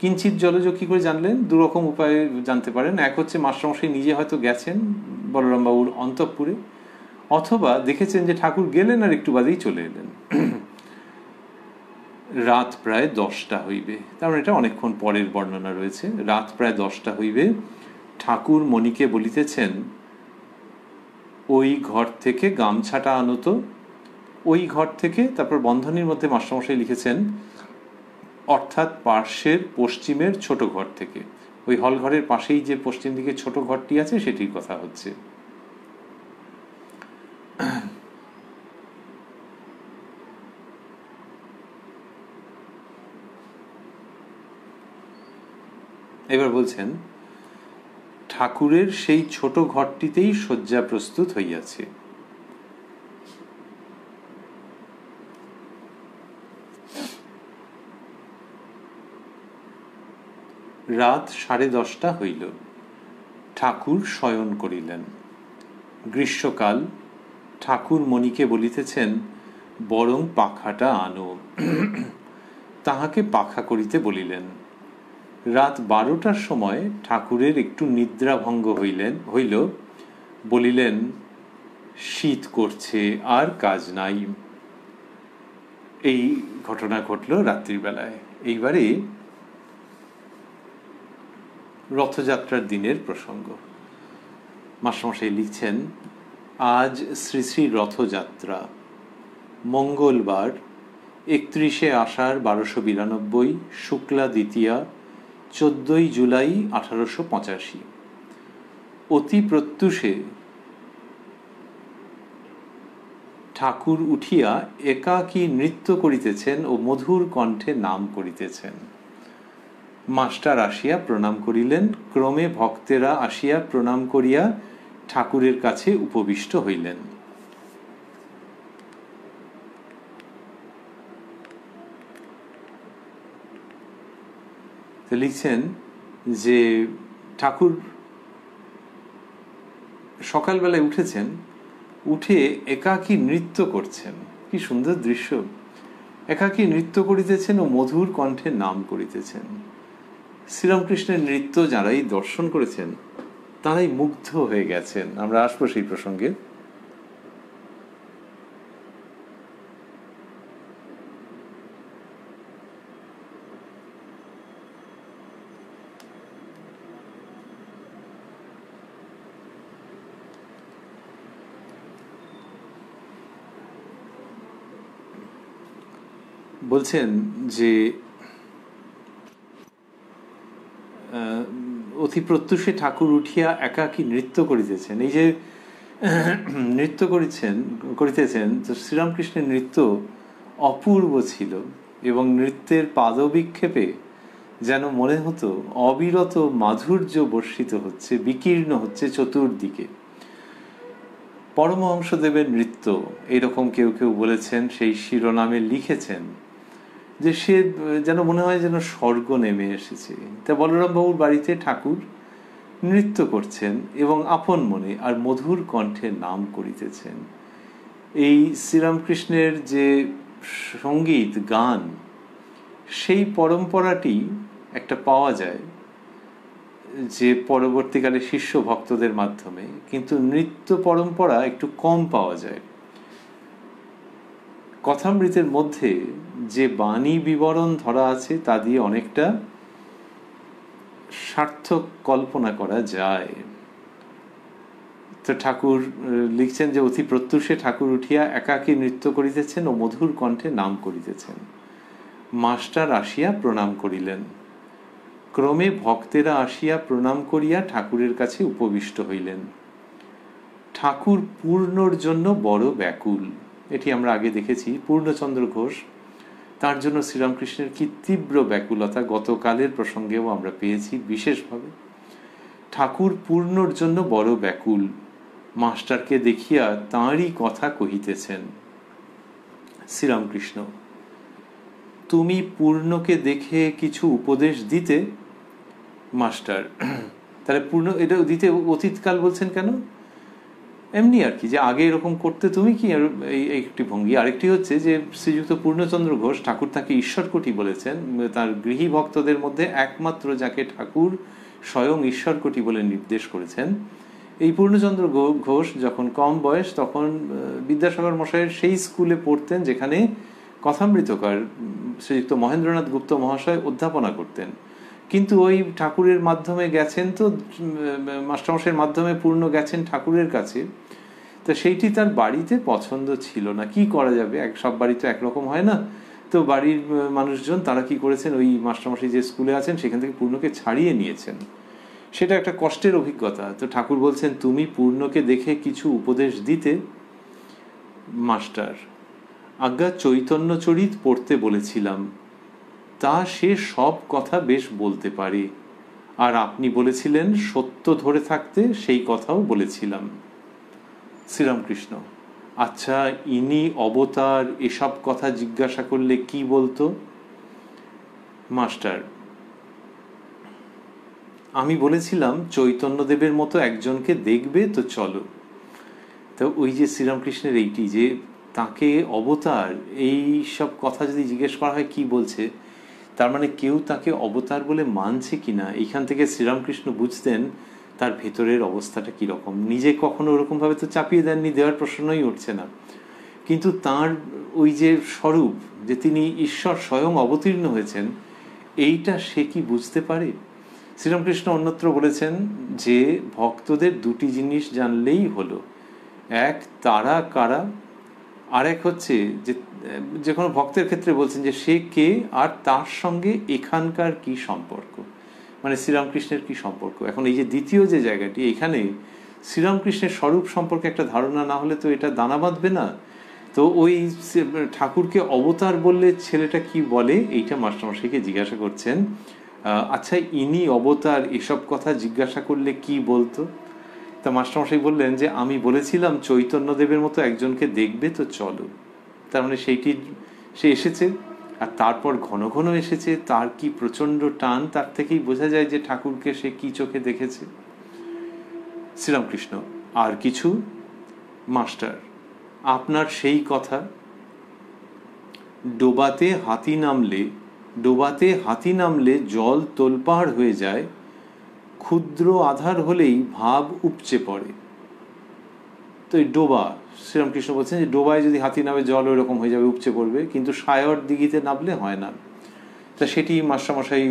[SPEAKER 1] কিঞ্চিত জলযোগ কি করে জানলেন? দুরকম উপায়ে জানতে পারেন। এক হচ্ছে মাস্টারমশাই নিজে হয়তো গেছেন বলরামবাবুর অন্তঃপুরে, অথবা দেখেছেন যে ঠাকুর গেলেন আর একটু বাদেই চলে এলেন। রাত প্রায় 10টা হইবে, তার এটা অনেকক্ষণ পরের বর্ণনা রয়েছে। রাত প্রায় 10টা হইবে, ঠাকুর মণিকে বলিতেছেন ওই ঘর থেকে গামছাটা আনত, ওই ঘর থেকে, তারপর বন্ধনীর মধ্যে মাস্টারমশাই লিখেছেন অর্থাৎ পার্শ্বের পশ্চিমের ছোট ঘর থেকে, ওই হল ঘরের পাশেই যে পশ্চিম দিকে ছোট ঘরটি আছে সেটির কথা হচ্ছে। এবার বলছেন ঠাকুরের সেই ছোট ঘরটিতেই শয্যা প্রস্তুত হইয়াছে। রাত 10:30 হইল, ঠাকুর শয়ন করিলেন। গ্রীষ্মকাল, ঠাকুর মণিকে বলিতেছেন বরং পাখাটা আনো। তাহাকে পাখা করিতে বলিলেন। রাত 12টার সময় ঠাকুরের একটু নিদ্রাভঙ্গ হইল, বলিলেন শীত করছে আর কাজ নাই। এই ঘটনা ঘটল রাত্রিবেলায়। এইবারে রথযাত্রার দিনের প্রসঙ্গ। মাস্টারমশাই লিখছেন আজ শ্রী শ্রী রথযাত্রা, মঙ্গলবার 31শে আষাঢ় 1292, শুক্লা দ্বিতীয়া, 14ই জুলাই 1885। অতি প্রত্যুষে ঠাকুর উঠিয়া একাকী নৃত্য করিতেছেন ও মধুর কণ্ঠে নাম করিতেছেন। মাস্টার আসিয়া প্রণাম করিলেন, ক্রমে ভক্তেরা আসিয়া প্রণাম করিয়া ঠাকুরের কাছে উপবিষ্ট হইলেন। লিখছেন যে ঠাকুর সকালবেলায় উঠেছেন, উঠে একাকী নৃত্য করছেন। কি সুন্দর দৃশ্য! একাকী নৃত্য করিতেছেন ও মধুর কণ্ঠে নাম করিতেছেন। শ্রীরামকৃষ্ণের নৃত্য যারাই দর্শন করেছেন তারাই মুগ্ধ হয়ে গেছেন। আমরা আসবো সেই প্রসঙ্গে। বলছেন যে অতি প্রত্যুষে ঠাকুর উঠিয়া একাকী নৃত্য করিতেছেন। এই যে নৃত্য করিতেছেন, তো শ্রীরামকৃষ্ণের নৃত্য অপূর্ব ছিল এবং নৃত্যের পাদবিক্ষেপে যেন মনে হতো অবিরত মাধুর্য বর্ষিত হচ্ছে, বিকীর্ণ হচ্ছে চতুর্দিকে। পরমহংসদেবের নৃত্য, এরকম কেউ কেউ বলেছেন, সেই শিরোনামে লিখেছেন যে সে যেন মনে হয় যেন স্বর্গ নেমে এসেছে। তা বলরাম বাবুর বাড়িতে ঠাকুর নৃত্য করছেন এবং আপন মনে আর মধুর কণ্ঠে নাম করিতেছেন। এই শ্রীরামকৃষ্ণের যে সঙ্গীত গান, সেই পরম্পরাটি একটা পাওয়া যায় যে পরবর্তীকালে শিষ্য ভক্তদের মাধ্যমে, কিন্তু নৃত্য পরম্পরা একটু কম পাওয়া যায়। কথামৃতের মধ্যে যে বাণী বিবরণ ধরা আছে তা দিয়ে অনেকটা সার্থক কল্পনা করা যায়। তো ঠাকুর লিখছেন যে অতি প্রত্যুষে ঠাকুর উঠিয়া একাকী নৃত্য করিতেছেন ও মধুর কণ্ঠে নাম করিতেছেন। মাস্টার আসিয়া প্রণাম করিলেন, ক্রমে ভক্তেরা আসিয়া প্রণাম করিয়া ঠাকুরের কাছে উপবিষ্ট হইলেন। ঠাকুর পূর্ণর জন্য বড় ব্যাকুল। এটি আমরা আগে দেখেছি। পূর্ণচন্দ্র ঘোষ, তার জন্য শ্রীরামকৃষ্ণের কি তীব্র ব্যাকুলতা গতকালের প্রসঙ্গেও আমরা পেয়েছি বিশেষভাবে। ঠাকুর পূর্ণর জন্য বড় ব্যাকুল, মাস্টারকে দেখিয়া তাঁরই কথা কহিতেছেন। শ্রীরামকৃষ্ণ, তুমি পূর্ণকে দেখে কিছু উপদেশ দিতে? মাস্টার, তাহলে পূর্ণ এটা দিতে অতীতকাল বলছেন কেন? এমনি আর কি, যে আগে এরকম করতে তুমি কি, এই একটি ভঙ্গি। আরেকটি হচ্ছে যে শ্রীযুক্ত পূর্ণচন্দ্র ঘোষ, ঠাকুর তাকে ঈশ্বরকোটি বলেছেন। তার গৃহী ভক্তদের মধ্যে একমাত্র যাকে ঠাকুর স্বয়ং ঈশ্বরকোটি বলে নির্দেশ করেছেন। এই পূর্ণচন্দ্র ঘোষ যখন কম বয়স, তখন বিদ্যাসাগর মশাইয়ের সেই স্কুলে পড়তেন যেখানে কথামৃতকার শ্রীযুক্ত মহেন্দ্রনাথ গুপ্ত মহাশয় অধ্যাপনা করতেন, কিন্তু ওই ঠাকুরের মাধ্যমে গেছেন, তো মাস্টারমশাইয়ের মাধ্যমে পূর্ণ গেছেন ঠাকুরের কাছে, তো সেইটি তার বাড়িতে পছন্দ ছিল না। কি করা যাবে, সব বাড়ি তো একরকম হয় না। তো বাড়ির মানুষজন তারা কি করেছেন, ওই মাস্টারমশাই যে স্কুলে আছেন সেখান থেকে পূর্ণকে ছাড়িয়ে নিয়েছেন। সেটা একটা কষ্টের অভিজ্ঞতা। তো ঠাকুর বলছেন, তুমি পূর্ণকে দেখে কিছু উপদেশ দিতে। মাস্টার: আজ্ঞা, চৈতন্য চরিত পড়তে বলেছিলাম, তা সে সব কথা বেশ বলতে পারে, আর আপনি বলেছিলেন সত্য ধরে থাকতে, সেই কথাও বলেছিলাম। শ্রীরামকৃষ্ণ: আচ্ছা, ইনি অবতার এসব কথা জিজ্ঞাসা করলে কি বলতো? মাস্টার: আমি বলেছিলাম চৈতন্যদেবের মতো একজনকে দেখবে তো চলো। তো ওই যে শ্রীরামকৃষ্ণের এইটি যে তাকে অবতার, এই সব কথা যদি জিজ্ঞেস করা হয় কি বলছে, তার মানে কেউ তাকে অবতার বলে মানছে কিনা, এইখান থেকে শ্রীরামকৃষ্ণ বুঝতেন তার ভেতরের অবস্থাটা কীরকম। নিজে কখনো ওরকমভাবে তো চাপিয়ে দেননি, দেওয়ার প্রশ্নই উঠছে না, কিন্তু তার ওই যে স্বরূপ, যে তিনি ঈশ্বর স্বয়ং অবতীর্ণ হয়েছেন, এইটা সে কি বুঝতে পারে? শ্রীরামকৃষ্ণ অন্যত্র বলেছেন যে ভক্তদের দুটি জিনিস জানলেই হলো, এক তারা কারা, আর এক হচ্ছে যে কোনো ভক্তের ক্ষেত্রে বলছেন যে সে কে, আর তার সঙ্গে এখানকার কি সম্পর্ক, মানে শ্রীরামকৃষ্ণের কি সম্পর্ক। এখন এই যে দ্বিতীয় যে জায়গাটি, এখানে শ্রীরামকৃষ্ণের স্বরূপ সম্পর্কে একটা ধারণা না হলে তো এটা দানা বাঁধবে না। তো ওই ঠাকুরকে অবতার বললে ছেলেটা কি বলে, এইটা মাস্টারমশাইকে জিজ্ঞাসা করছেন। আচ্ছা, ইনি অবতার এসব কথা জিজ্ঞাসা করলে কি বলতো? তা মাস্টারমশাই বললেন যে আমি বলেছিলাম চৈতন্যদেবের মতো একজনকে দেখবে তো চলো। তার মানে সেইটি সে এসেছে, আর তারপর ঘন ঘন এসেছে, তার কি প্রচণ্ড টান, তার থেকেই বোঝা যায় যে ঠাকুরকে সে কি চোখে দেখেছে। শ্রীরামকৃষ্ণ: আর কিছু? মাস্টার: আপনার সেই কথা, ডোবাতে হাতি নামলে জল তোলপাড় হয়ে যায়, ক্ষুদ্র আধার হলেই ভাব উপচে পড়ে। তো এই ডোবা, শ্রীরামকৃষ্ণ বলছেন যে ডোবায় যদি হাতি নামে জল ওই রকম হয়ে যাবে, উপচে পড়বে, কিন্তু সায়র দিঘিতে নামলে হয় না। তা সেটি মাস্টারমশাই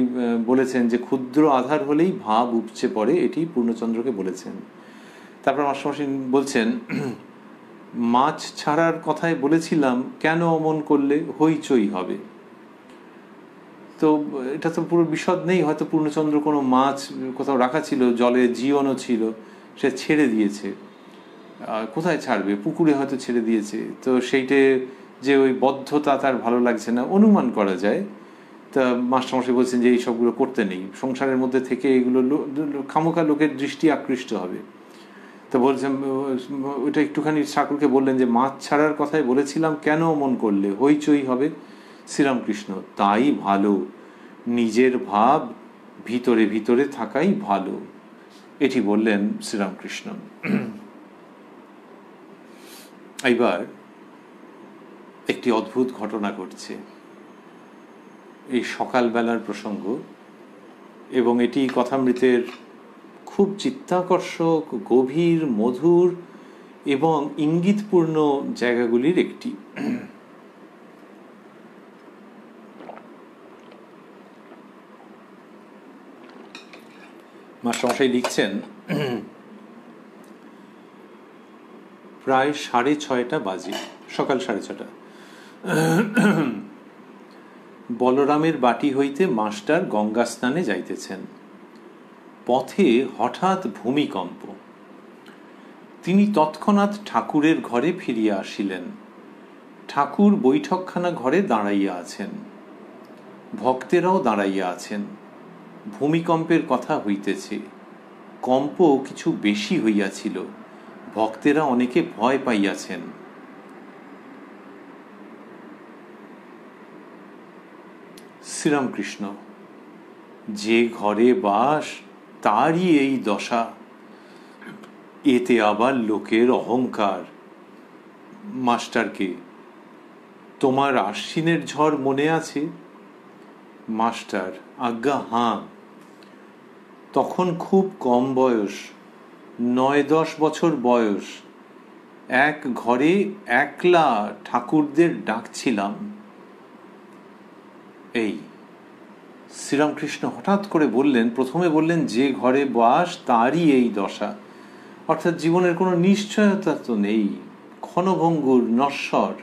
[SPEAKER 1] বলেছেন যে ক্ষুদ্র আধার হলেই ভাব উপচে পড়ে, এটি পূর্ণচন্দ্রকে বলেছেন। তারপর মাস্টারমশাই বলছেন, মাছ ছাড়ার কথায় বলেছিলাম, কেন অমন করলে, হইচই হবে। তো এটা তো পুরো বিশদ নেই, হয়তো পূর্ণচন্দ্র কোনো মাছ কোথাও রাখা ছিল, জলে জীবনও ছিল, সে ছেড়ে দিয়েছে। কোথায় ছাড়বে, পুকুরে হয়তো ছেড়ে দিয়েছে। তো সেইটে যে ওই বদ্ধতা তার ভালো লাগছে না, অনুমান করা যায়। তা মাস্টারমশাই বলছেন যে এই সবগুলো করতে নেই, সংসারের মধ্যে থেকে এগুলো খামোখা লোকের দৃষ্টি আকৃষ্ট হবে। তো বলছেন, ওইটা একটুখানি ঠাকুরকে বললেন যে মাছ ছাড়ার কথাই বলেছিলাম, কেন অমন করলে, হইচই হবে। শ্রীরামকৃষ্ণ: তাই ভালো, নিজের ভাব ভিতরে ভিতরে থাকাই ভালো, এটি বললেন শ্রীরামকৃষ্ণ। এইবার একটি অদ্ভুত ঘটনা ঘটছে, এই সকালবেলার প্রসঙ্গ, এবং এটি কথামৃতের খুব চিত্তাকর্ষক, গভীর, মধুর এবং ইঙ্গিতপূর্ণ জায়গাগুলির একটি। মাস্টারমশাই লিখছেন, প্রায় 6:30 বাজে, সকাল 6:30। বলরামের বাটি হইতে মাস্টার গঙ্গা স্নানে যাইতেছেন। পথে হঠাৎ ভূমিকম্প। তিনি তৎক্ষণাৎ ঠাকুরের ঘরে ফিরিয়া আসিলেন। ঠাকুর বৈঠকখানা ঘরে দাঁড়াইয়া আছেন, ভক্তেরাও দাঁড়াইয়া আছেন। ভূমিকম্পের কথা হইতেছে, কম্প কিছু বেশি হইয়াছিল, ভক্তেরা অনেকে ভয় পাইয়াছেন। শ্রীরামকৃষ্ণ: যে ঘরে বাস তারই এই দশা, এতে আবার লোকের অহংকার। মাস্টারকে: তোমার আশ্বিনের ঝড় মনে আছে? মাস্টার: আজ্ঞা হাঁ। তখন খুব কম বয়স, 9-10 বছর বয়স। এক ঘরে একলা ঠাকুরদের ডাকছিলাম। এই শ্রীরামকৃষ্ণ হঠাৎ করে বললেন, প্রথমে বললেন যে ঘরে বাস তারই এই দশা, অর্থাৎ জীবনের কোনো নিশ্চয়তা তো নেই, ক্ষণভঙ্গুর, নশ্বর।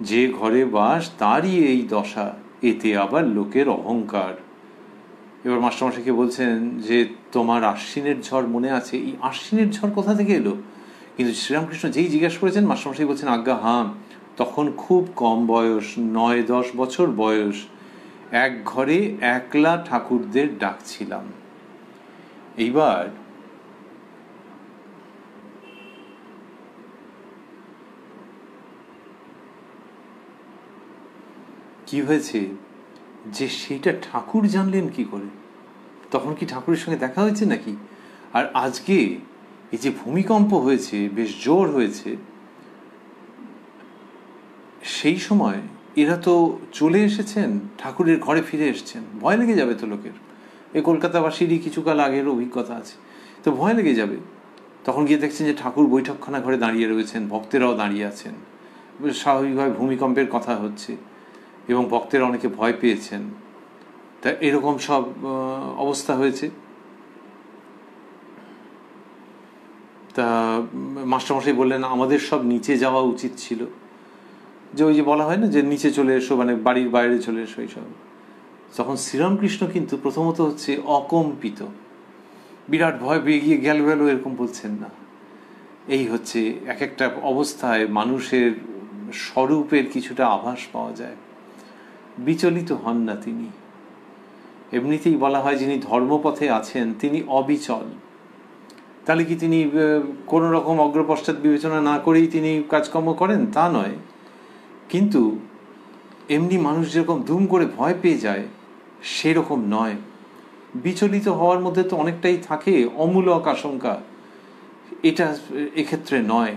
[SPEAKER 1] যে ঘরে বাস তারই এই দশা, এতে আবার লোকের অহংকার। এবার মাস্টারমশাইকে বলছেন যে তোমার আশ্বিনের ঝড় মনে আছে? এই আশ্বিনের ঝড় কোথা থেকে এলো? কিন্তু শ্রীরামকৃষ্ণ যেই জিজ্ঞাসা করেছেন, মাস্টারমশাই বলছেন আজ্ঞা হাঁ, তখন খুব কম বয়স, 9-10 বছর বয়স, এক ঘরে একলা ঠাকুরদের ডাকছিলাম। এইবার কি হয়েছে যে সেইটা ঠাকুর জানলেন কি করে? তখন কি ঠাকুরের সঙ্গে দেখা হয়েছে নাকি? আর আজকে এই যে ভূমিকম্প হয়েছে, বেশ জোর হয়েছে, সেই সময় এরা তো চলে এসেছেন, ঠাকুরের ঘরে ফিরে এসেছেন। ভয় লেগে যাবে তো লোকের। এই কলকাতাবাসীরই কিছুকাল আগের অভিজ্ঞতা আছে, তো ভয় লেগে যাবে। তখন গিয়ে দেখছেন যে ঠাকুর বৈঠকখানা ঘরে দাঁড়িয়ে রয়েছেন, ভক্তেরাও দাঁড়িয়ে আছেন, স্বাভাবিকভাবে ভূমিকম্পের কথা হচ্ছে এবং ভক্তেরা অনেকে ভয় পেয়েছেন। তা এরকম সব অবস্থা হয়েছে। তা মাস্টারমশাই বললেন আমাদের সব নিচে যাওয়া উচিত ছিল, যে ওই যে বলা হয় না যে নিচে চলে এসো, মানে বাড়ির বাইরে চলে এসো, এইসব। তখন শ্রীরামকৃষ্ণ কিন্তু প্রথমত হচ্ছে অকম্পিত, বিরাট ভয় পেয়ে গিয়ে গেল এরকম বলছেন না। এই হচ্ছে এক একটা অবস্থায় মানুষের স্বরূপের কিছুটা আভাস পাওয়া যায়। বিচলিত হন না তিনি। এমনিতেই বলা হয় যিনি ধর্মপথে আছেন তিনি অবিচল। তাহলে কি তিনি কোনো রকম অগ্রপশ্চাৎ বিবেচনা না করেই তিনি কাজকর্ম করেন? তা নয়, কিন্তু এমনি মানুষ যেরকম দুম করে ভয় পেয়ে যায় সেরকম নয়। বিচলিত হওয়ার মধ্যে তো অনেকটাই থাকে অমূলক আশঙ্কা, এটা এক্ষেত্রে নয়।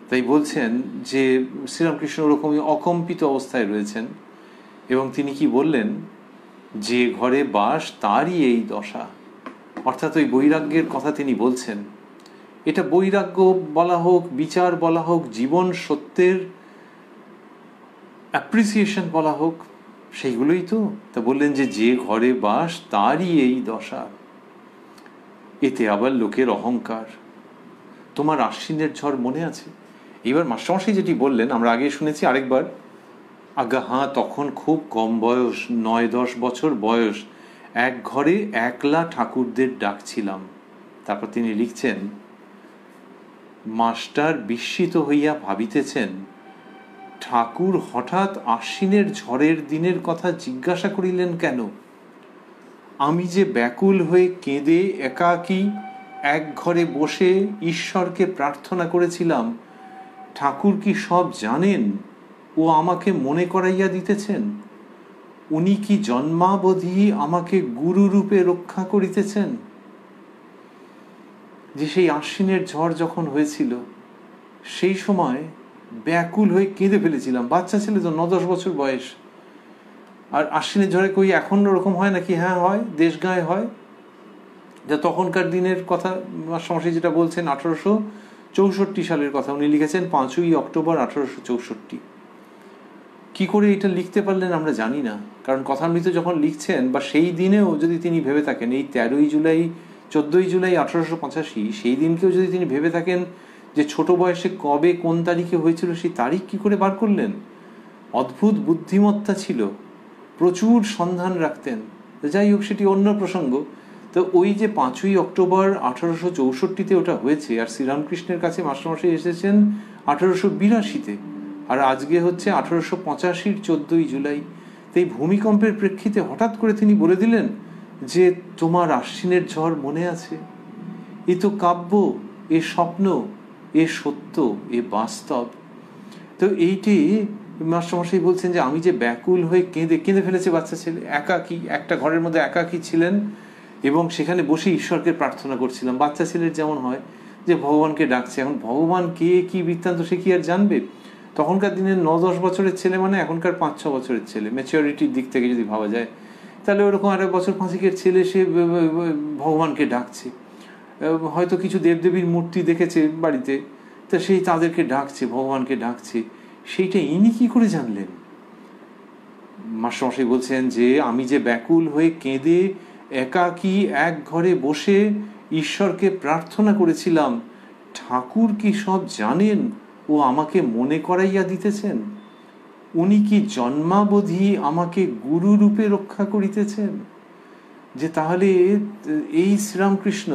[SPEAKER 1] তাই বলছেন যে শ্রীরামকৃষ্ণ ওরকমই অকম্পিত অবস্থায় রয়েছেন এবং তিনি কি বললেন, যে ঘরে বাস তারই এই দশা, অর্থাৎ ওই বৈরাগ্যের কথা তিনি বলছেন। এটা বৈরাগ্য বলা হোক, বিচার বলা হোক, জীবন সত্যের অ্যাপ্রিসিয়েশন বলা হোক, সেইগুলোই তো। তা বললেন যে যে ঘরে বাস তারই এই দশা, এতে আবার লোকের অহংকার। তোমার আশ্বিনের ঝড় মনে আছে? এবার মাস্টারমশাই যেটি বললেন আমরা আগে শুনেছি, আরেকবার। আজ্ঞা হাঁ, তখন খুব কম বয়স, 9-10 বছর বয়স, এক ঘরে একলা ঠাকুরদের ডাকছিলাম। তারপর তিনি লিখছেন, মাস্টার বিস্মিত হইয়া ভাবিতেছেন ঠাকুর হঠাৎ আশ্বিনের ঝড়ের দিনের কথা জিজ্ঞাসা করিলেন কেন? আমি যে ব্যাকুল হয়ে কেঁদে একাকী এক ঘরে বসে ঈশ্বরকে প্রার্থনা করেছিলাম, ঠাকুর কি সব জানেন ও আমাকে মনে করাইয়া দিতেছেন? উনি কি জন্মাবধি আমাকে গুরুরূপে রক্ষা করিতেছেন? যে সেই আশ্বিনের ঝড় যখন হয়েছিল সেই সময় ব্যাকুল হয়ে কেঁদে ফেলেছিলাম। বাচ্চা ছেলে তো, 9-10 বছর বয়স। আর আশ্বিনের ঝড়ে কই এখন ওরকম হয় নাকি? হ্যাঁ হয়, দেশ গায়ে হয়। যা তখনকার দিনের কথা মাস্টারমশাই যেটা বলছেন 1864 সালের কথা উনি লিখেছেন 5ই অক্টোবর 1864। কি করে এটা লিখতে পারলেন আমরা জানি না, কারণ কথামৃত যখন লিখছেন বা সেই দিনেও যদি তিনি ভেবে থাকেন, এই 13ই জুলাই 14ই জুলাই 1885, সেই দিনকেও যদি তিনি ভেবে থাকেন যে ছোট বয়সে কবে কোন তারিখে হয়েছিল, সেই তারিখ কি করে বার করলেন? অদ্ভুত বুদ্ধিমত্তা ছিল, প্রচুর সন্ধান রাখতেন। যাই হোক, সেটি অন্য প্রসঙ্গ। তো ওই যে 5ই অক্টোবর 1864-তে ওটা হয়েছে, আর শ্রীরামকৃষ্ণের কাছে মাস্টারমশাই এসেছেন 1882-তে, আর আজকে হচ্ছে 1885-র 14ই জুলাই। তো এই ভূমিকম্পের প্রেক্ষিতে হঠাৎ করে তিনি বলে দিলেন যে তোমার আশ্বিনের ঝড় মনে আছে? এ তো কাব্য, এ স্বপ্ন, এ সত্য, এ বাস্তব। তো এইটি মাস্টারমশাই বলছেন যে আমি যে ব্যাকুল হয়ে কেঁদে ফেলেছে বাচ্চা ছেলে, একাকী, একটা ঘরের মধ্যে একাকী ছিলেন এবং সেখানে বসে ঈশ্বরকে প্রার্থনা করছিলাম। বাচ্চা ছেলের যেমন হয় যে ভগবানকে ডাকছে, এখন ভগবান কে কি বৃত্তান্ত সে কি আর জানবে? তখনকার দিনের 9-10 বছরের ছেলে মানে এখনকার 5-6 বছরের ছেলে, ম্যাচিওরিটির দিক থেকে যদি ভাবা যায়, তাহলে ওরকম 1 বছর 5-এর ছেলে সে ভগবানকে ডাকছে। হয়তো কিছু দেবদেবীর মূর্তি দেখেছে বাড়িতে, তা সেই তাদেরকে ডাকছে, ভগবানকে ডাকছে। সেইটা ইনি কি করে জানলেন? মাস্টারমশাই বলছেন যে আমি যে ব্যাকুল হয়ে কেঁদে একাকী এক ঘরে বসে ঈশ্বরকে প্রার্থনা করেছিলাম, ঠাকুর কি সব জানেন ও আমাকে মনে করাইয়া দিতেছেন? উনি কি জন্মাবধি আমাকে গুরু রূপে রক্ষা করিতেছেন? যে তাহলে এই শ্রীরামকৃষ্ণ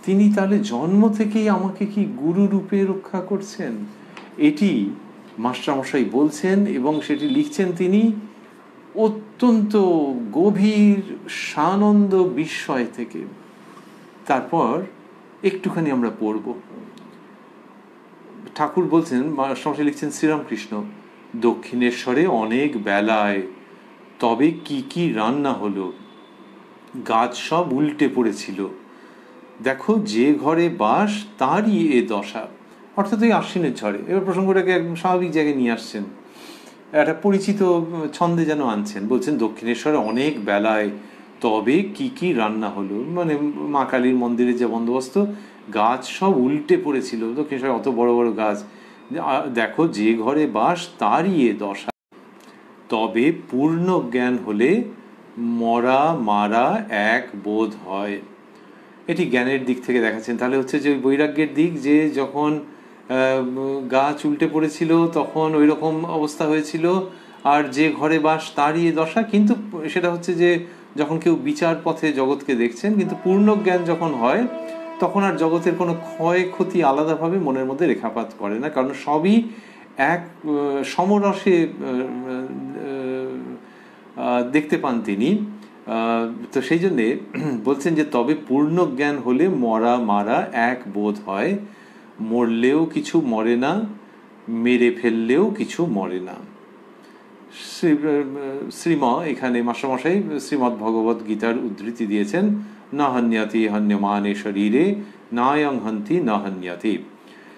[SPEAKER 1] তিনি তাহলে জন্ম থেকেই আমাকে কি গুরু রূপে রক্ষা করছেন। এটি মাস্টারমশাই বলছেন এবং সেটি লিখছেন তিনি অত্যন্ত গভীর সানন্দ বিস্ময় থেকে। তারপর একটুখানি আমরা পড়ব। ঠাকুর বলছেন, মাস্টারমশাই লিখছেন, শ্রীরামকৃষ্ণ দক্ষিণেশ্বরে অনেক বেলায় তবে কি কি রান্না হলো, গাছ সব উল্টে পড়েছিল, দেখো যে ঘরে বাস তারই এ দশা। অর্থাৎ ওই আশ্বিনের ঝড়ে। এবার প্রসঙ্গটাকে একদম স্বাভাবিক জায়গায় নিয়ে আসছেন, একটা পরিচিত ছন্দে যেন আনছেন। বলছেন দক্ষিণেশ্বরে অনেক বেলায় তবে কি কি রান্না হলো, মানে মা কালীর মন্দিরে যে বন্দোবস্ত, গাছ সব উল্টে পড়েছিল, দক্ষিণেশ্বরে অত বড় বড় গাছ, দেখো যে ঘরে বাস তারই এ দশা, তবে পূর্ণ জ্ঞান হলে মরা মারা এক বোধ হয়। এটি জ্ঞানের দিক থেকে দেখাচ্ছেন। তাহলে হচ্ছে যে ওই বৈরাগ্যের দিক, যে যখন গাছ উল্টে পড়েছিল তখন ওই রকম অবস্থা হয়েছিল, আর যে ঘরে বাস তারই এ দশা। কিন্তু সেটা হচ্ছে যে যখন কেউ বিচার পথে জগৎকে দেখছেন, কিন্তু পূর্ণ জ্ঞান যখন হয় তখন আর জগতের কোনো ক্ষয়ক্ষতি আলাদাভাবে মনের মধ্যে রেখাপাত করে না, কারণ সবই এক সমরসে দেখতে পান তিনি। তো সেই জন্যে বলছেন যে তবে পূর্ণ জ্ঞান হলে মরা মারা এক বোধ হয়, মরলেও কিছু মরে না, মেরে ফেললেও কিছু মরে না। শ্রীম এখানে মাস্টারমশাই শ্রীমদ্ ভগবত গীতার উদ্ধৃতি দিয়েছেন, না হন্যাতি হন্যমানে শরীরে নায়ং হন্তি না হন্যাতি।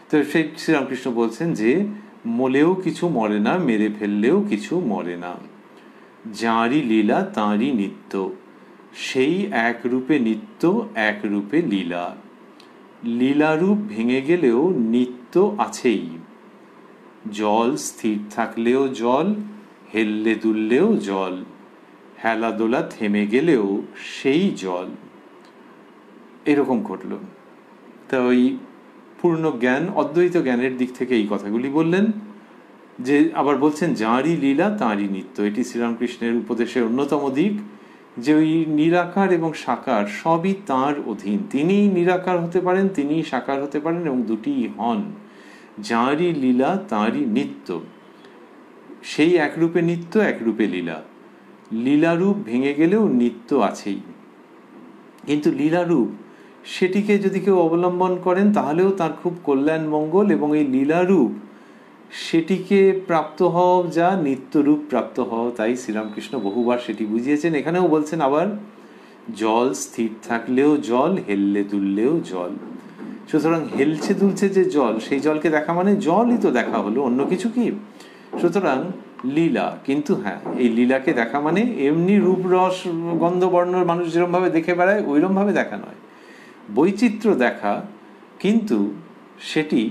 [SPEAKER 1] তো সেই শ্রীরামকৃষ্ণ বলছেন যে মলেও কিছু মরে না, মেরে ফেললেও কিছু মরে না। যাঁরই লীলা তাঁরই নিত্য, সেই এক রূপে নিত্য এক রূপে লীলা। লীলারূপ ভেঙে গেলেও নিত্য আছেই, জল স্থির থাকলেও জল, হেললে দুললেও জল, হেলাদোলা থেমে গেলেও সেই জল। এরকম ঘটল। তা ওই পূর্ণ জ্ঞান, অদ্বৈত জ্ঞানের দিক থেকে এই কথাগুলি বললেন। যে আবার বলছেন যাঁরই লীলা তাঁরই নিত্য, এটি শ্রীরামকৃষ্ণের উপদেশের অন্যতম দিক, যে ওই নিরাকার এবং সাকার সবই তাঁর অধীন। তিনিই নিরাকার হতে পারেন, তিনিই সাকার হতে পারেন, এবং দুটিই হন। যাঁরই লীলা তাঁরই নিত্য, সেই একরূপে নিত্য একরূপে লীলা। লীলারূপ ভেঙে গেলেও নিত্য আছেই, কিন্তু লীলারূপ সেটিকে যদি কেউ অবলম্বন করেন তাহলেও তার খুব কল্যাণ মঙ্গল। এবং এই লীলারূপ সেটিকে প্রাপ্ত হও যা নিত্যরূপ প্রাপ্ত হও, তাই শ্রীরামকৃষ্ণ বহুবার সেটি বুঝিয়েছেন। এখানেও বলছেন আবার, জল স্থির থাকলেও জল, হেললে দুললেও জল। সুতরাং হেলছে দুলছে যে জল, সেই জলকে দেখা মানে জলই তো দেখা হলো, অন্য কিছু কি? সুতরাং লীলা, কিন্তু হ্যাঁ, এই লীলাকে দেখা মানে এমনি রূপ রস গন্ধ বর্ণ মানুষ যেরকম ভাবে দেখে বেড়ায় ওইরকম ভাবে দেখা নয়, বৈচিত্র্য দেখা। কিন্তু সেটি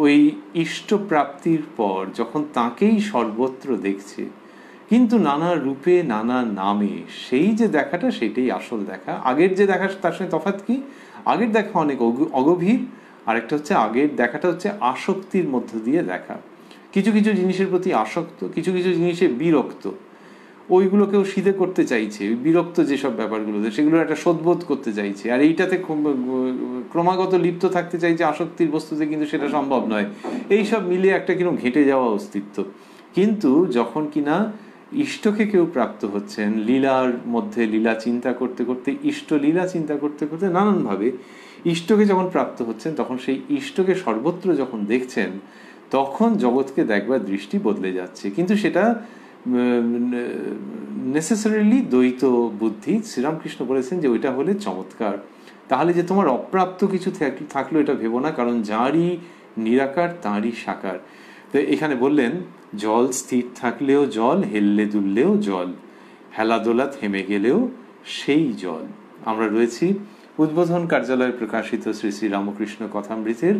[SPEAKER 1] ওই ইষ্টপ্রাপ্তির পর যখন তাকেই সর্বত্র দেখছে, কিন্তু নানা রূপে নানা নামে, সেই যে দেখাটা সেটাই আসল দেখা। আগের যে দেখা তার সঙ্গে তফাৎ কি? আগের দেখা অনেক অগভীর, আরেকটা হচ্ছে আগের দেখাটা হচ্ছে আসক্তির মধ্য দিয়ে দেখা। কিছু কিছু জিনিসের প্রতি আসক্ত, কিছু কিছু জিনিসে বিরক্ত, ওইগুলোকেও সিধে করতে চাইছে, বিরক্ত যেসব ব্যাপারগুলোতে সেগুলোর একটা শোধবোধ করতে চাইছে, আর এইটাতে ক্রমাগত লিপ্ত থাকতে চাইছে আসক্তির বস্তুতে, কিন্তু সেটা সম্ভব নয়। এইসব মিলে একটা কিরকম ঘেঁটে যাওয়া অস্তিত্ব। কিন্তু যখন কিনা ইষ্টকে কেউ প্রাপ্ত হচ্ছেন, লীলার মধ্যে লীলা চিন্তা করতে করতে, ইষ্ট লীলা চিন্তা করতে করতে নানানভাবে ইষ্টকে যখন প্রাপ্ত হচ্ছেন, তখন সেই ইষ্টকে সর্বত্র যখন দেখছেন, তখন জগৎকে দেখবার দৃষ্টি বদলে যাচ্ছে। কিন্তু সেটা নেসেসারিলি দ্বৈত বুদ্ধি। শ্রীরামকৃষ্ণ বলেছেন যে ওইটা হলে চমৎকার। তাহলে যে তোমার অপ্রাপ্ত কিছু থাকলো এটা ভেবো না, কারণ যাঁরই নিরাকার তাঁরই সাকার। তো এখানে বললেন, জল স্থির থাকলেও জল, হেললে দুললেও জল, হেলাদোলা থেমে গেলেও সেই জল। আমরা রয়েছি উদ্বোধন কার্যালয়ে প্রকাশিত শ্রী শ্রী রামকৃষ্ণ কথামৃতের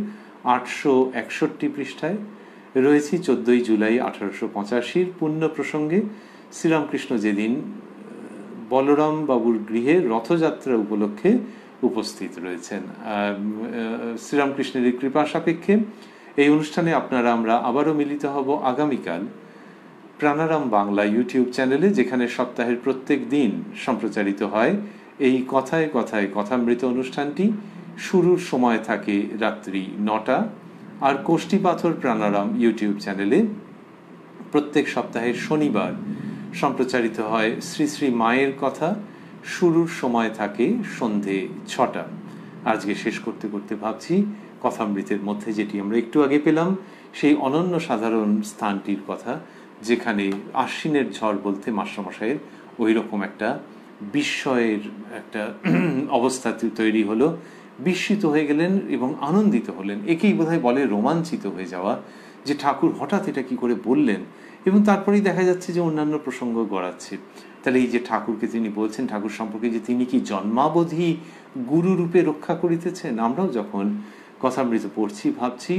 [SPEAKER 1] 861 পৃষ্ঠায়, রয়েছি 14 জুলাই 1885 পুণ্য প্রসঙ্গে। শ্রীরামকৃষ্ণ যেদিন বলরাম বাবুর গৃহে রথযাত্রা উপলক্ষে উপস্থিত রয়েছেন। শ্রীরামকৃষ্ণের কৃপা সাপেক্ষে এই অনুষ্ঠানে আমরা আবারও মিলিত হব আগামীকাল প্রাণারাম বাংলা ইউটিউব চ্যানেলে, যেখানে সপ্তাহের প্রত্যেক দিন সম্প্রচারিত হয় এই কথায় কথায় কথামৃত অনুষ্ঠানটি। শুরুর সময় থাকে রাত্রি 9টা, আর কোষ্ঠী পাথর প্রাণারাম ইউটিউব চ্যানেলে প্রত্যেক সপ্তাহের শনিবার সম্প্রচারিত হয় শ্রী শ্রী মায়ের কথা। শুরুর সময় থাকে সন্ধে 6টা। আজকে শেষ করতে করতে ভাবছি কথামৃতের মধ্যে যেটি আমরা একটু আগে পেলাম, সেই অনন্য সাধারণ স্থানটির কথা, যেখানে আশ্বিনের ঝড় বলতে মাস্টারমশাইয়ের ওই রকম একটা বিস্ময়ের একটা অবস্থা তৈরি হলো। বিস্মিত হয়ে গেলেন এবং আনন্দিত হলেন। একেই বোধহয় বলে রোমাঞ্চিত হয়ে যাওয়া, যে ঠাকুর হঠাৎ এটা কি করে বললেন। এবং তারপরেই দেখা যাচ্ছে যে অন্যান্য প্রসঙ্গ গড়াচ্ছে। তাহলে এই যে ঠাকুরকে তিনি বলছেন, ঠাকুর সম্পর্কে যে তিনি কি জন্মাবধি গুরু রূপে রক্ষা করিতেছেন। আমরাও যখন কথামৃত পড়ছি ভাবছি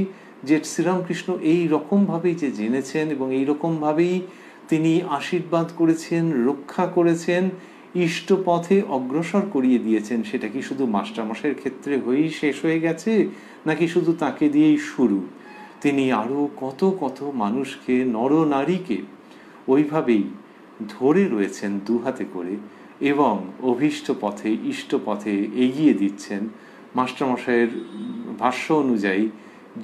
[SPEAKER 1] যে শ্রীরামকৃষ্ণ এই রকমভাবেই যে জেনেছেন এবং এই রকমভাবেই তিনি আশীর্বাদ করেছেন, রক্ষা করেছেন, ইষ্ট পথে অগ্রসর করিয়ে দিয়েছেন। সেটা কি শুধু মাস্টারমশাইয়ের ক্ষেত্রে হয়েই শেষ হয়ে গেছে, নাকি শুধু তাকে দিয়েই শুরু? তিনি আরও কত কত মানুষকে, নরনারীকে ওইভাবেই ধরে রয়েছেন দুহাতে করে এবং অভীষ্ট পথে, ইষ্ট পথে এগিয়ে দিচ্ছেন। মাস্টারমশাইয়ের ভাষ্য অনুযায়ী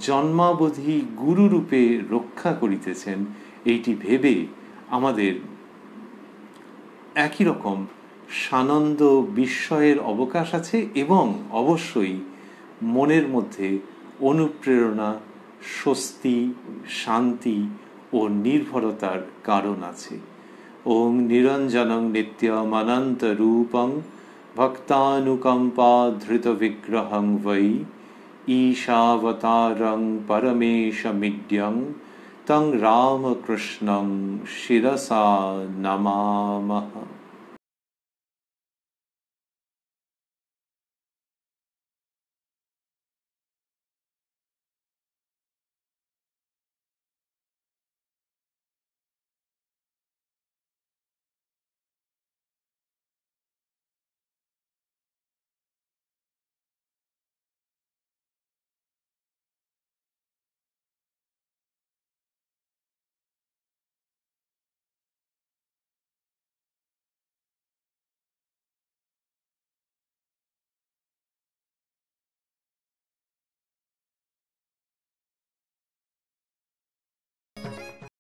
[SPEAKER 1] জন্মাবধি গুরুরূপে রক্ষা করিতেছেন। এইটি ভেবে আমাদের একই রকম সানন্দ বিস্ময়ের অবকাশ আছে এবং অবশ্যই মনের মধ্যে অনুপ্রেরণা, স্বস্তি, শান্তি ও নির্ভরতার কারণ আছে। ওং নিরঞ্জনং নিত্যমনন্ত রূপং ভক্তানুকম্পা ধৃত বিগ্রহং বৈ ঈশাবতারং পরমেশমিড্যং তং রামকৃষ্ণং শিরসা নমামঃ।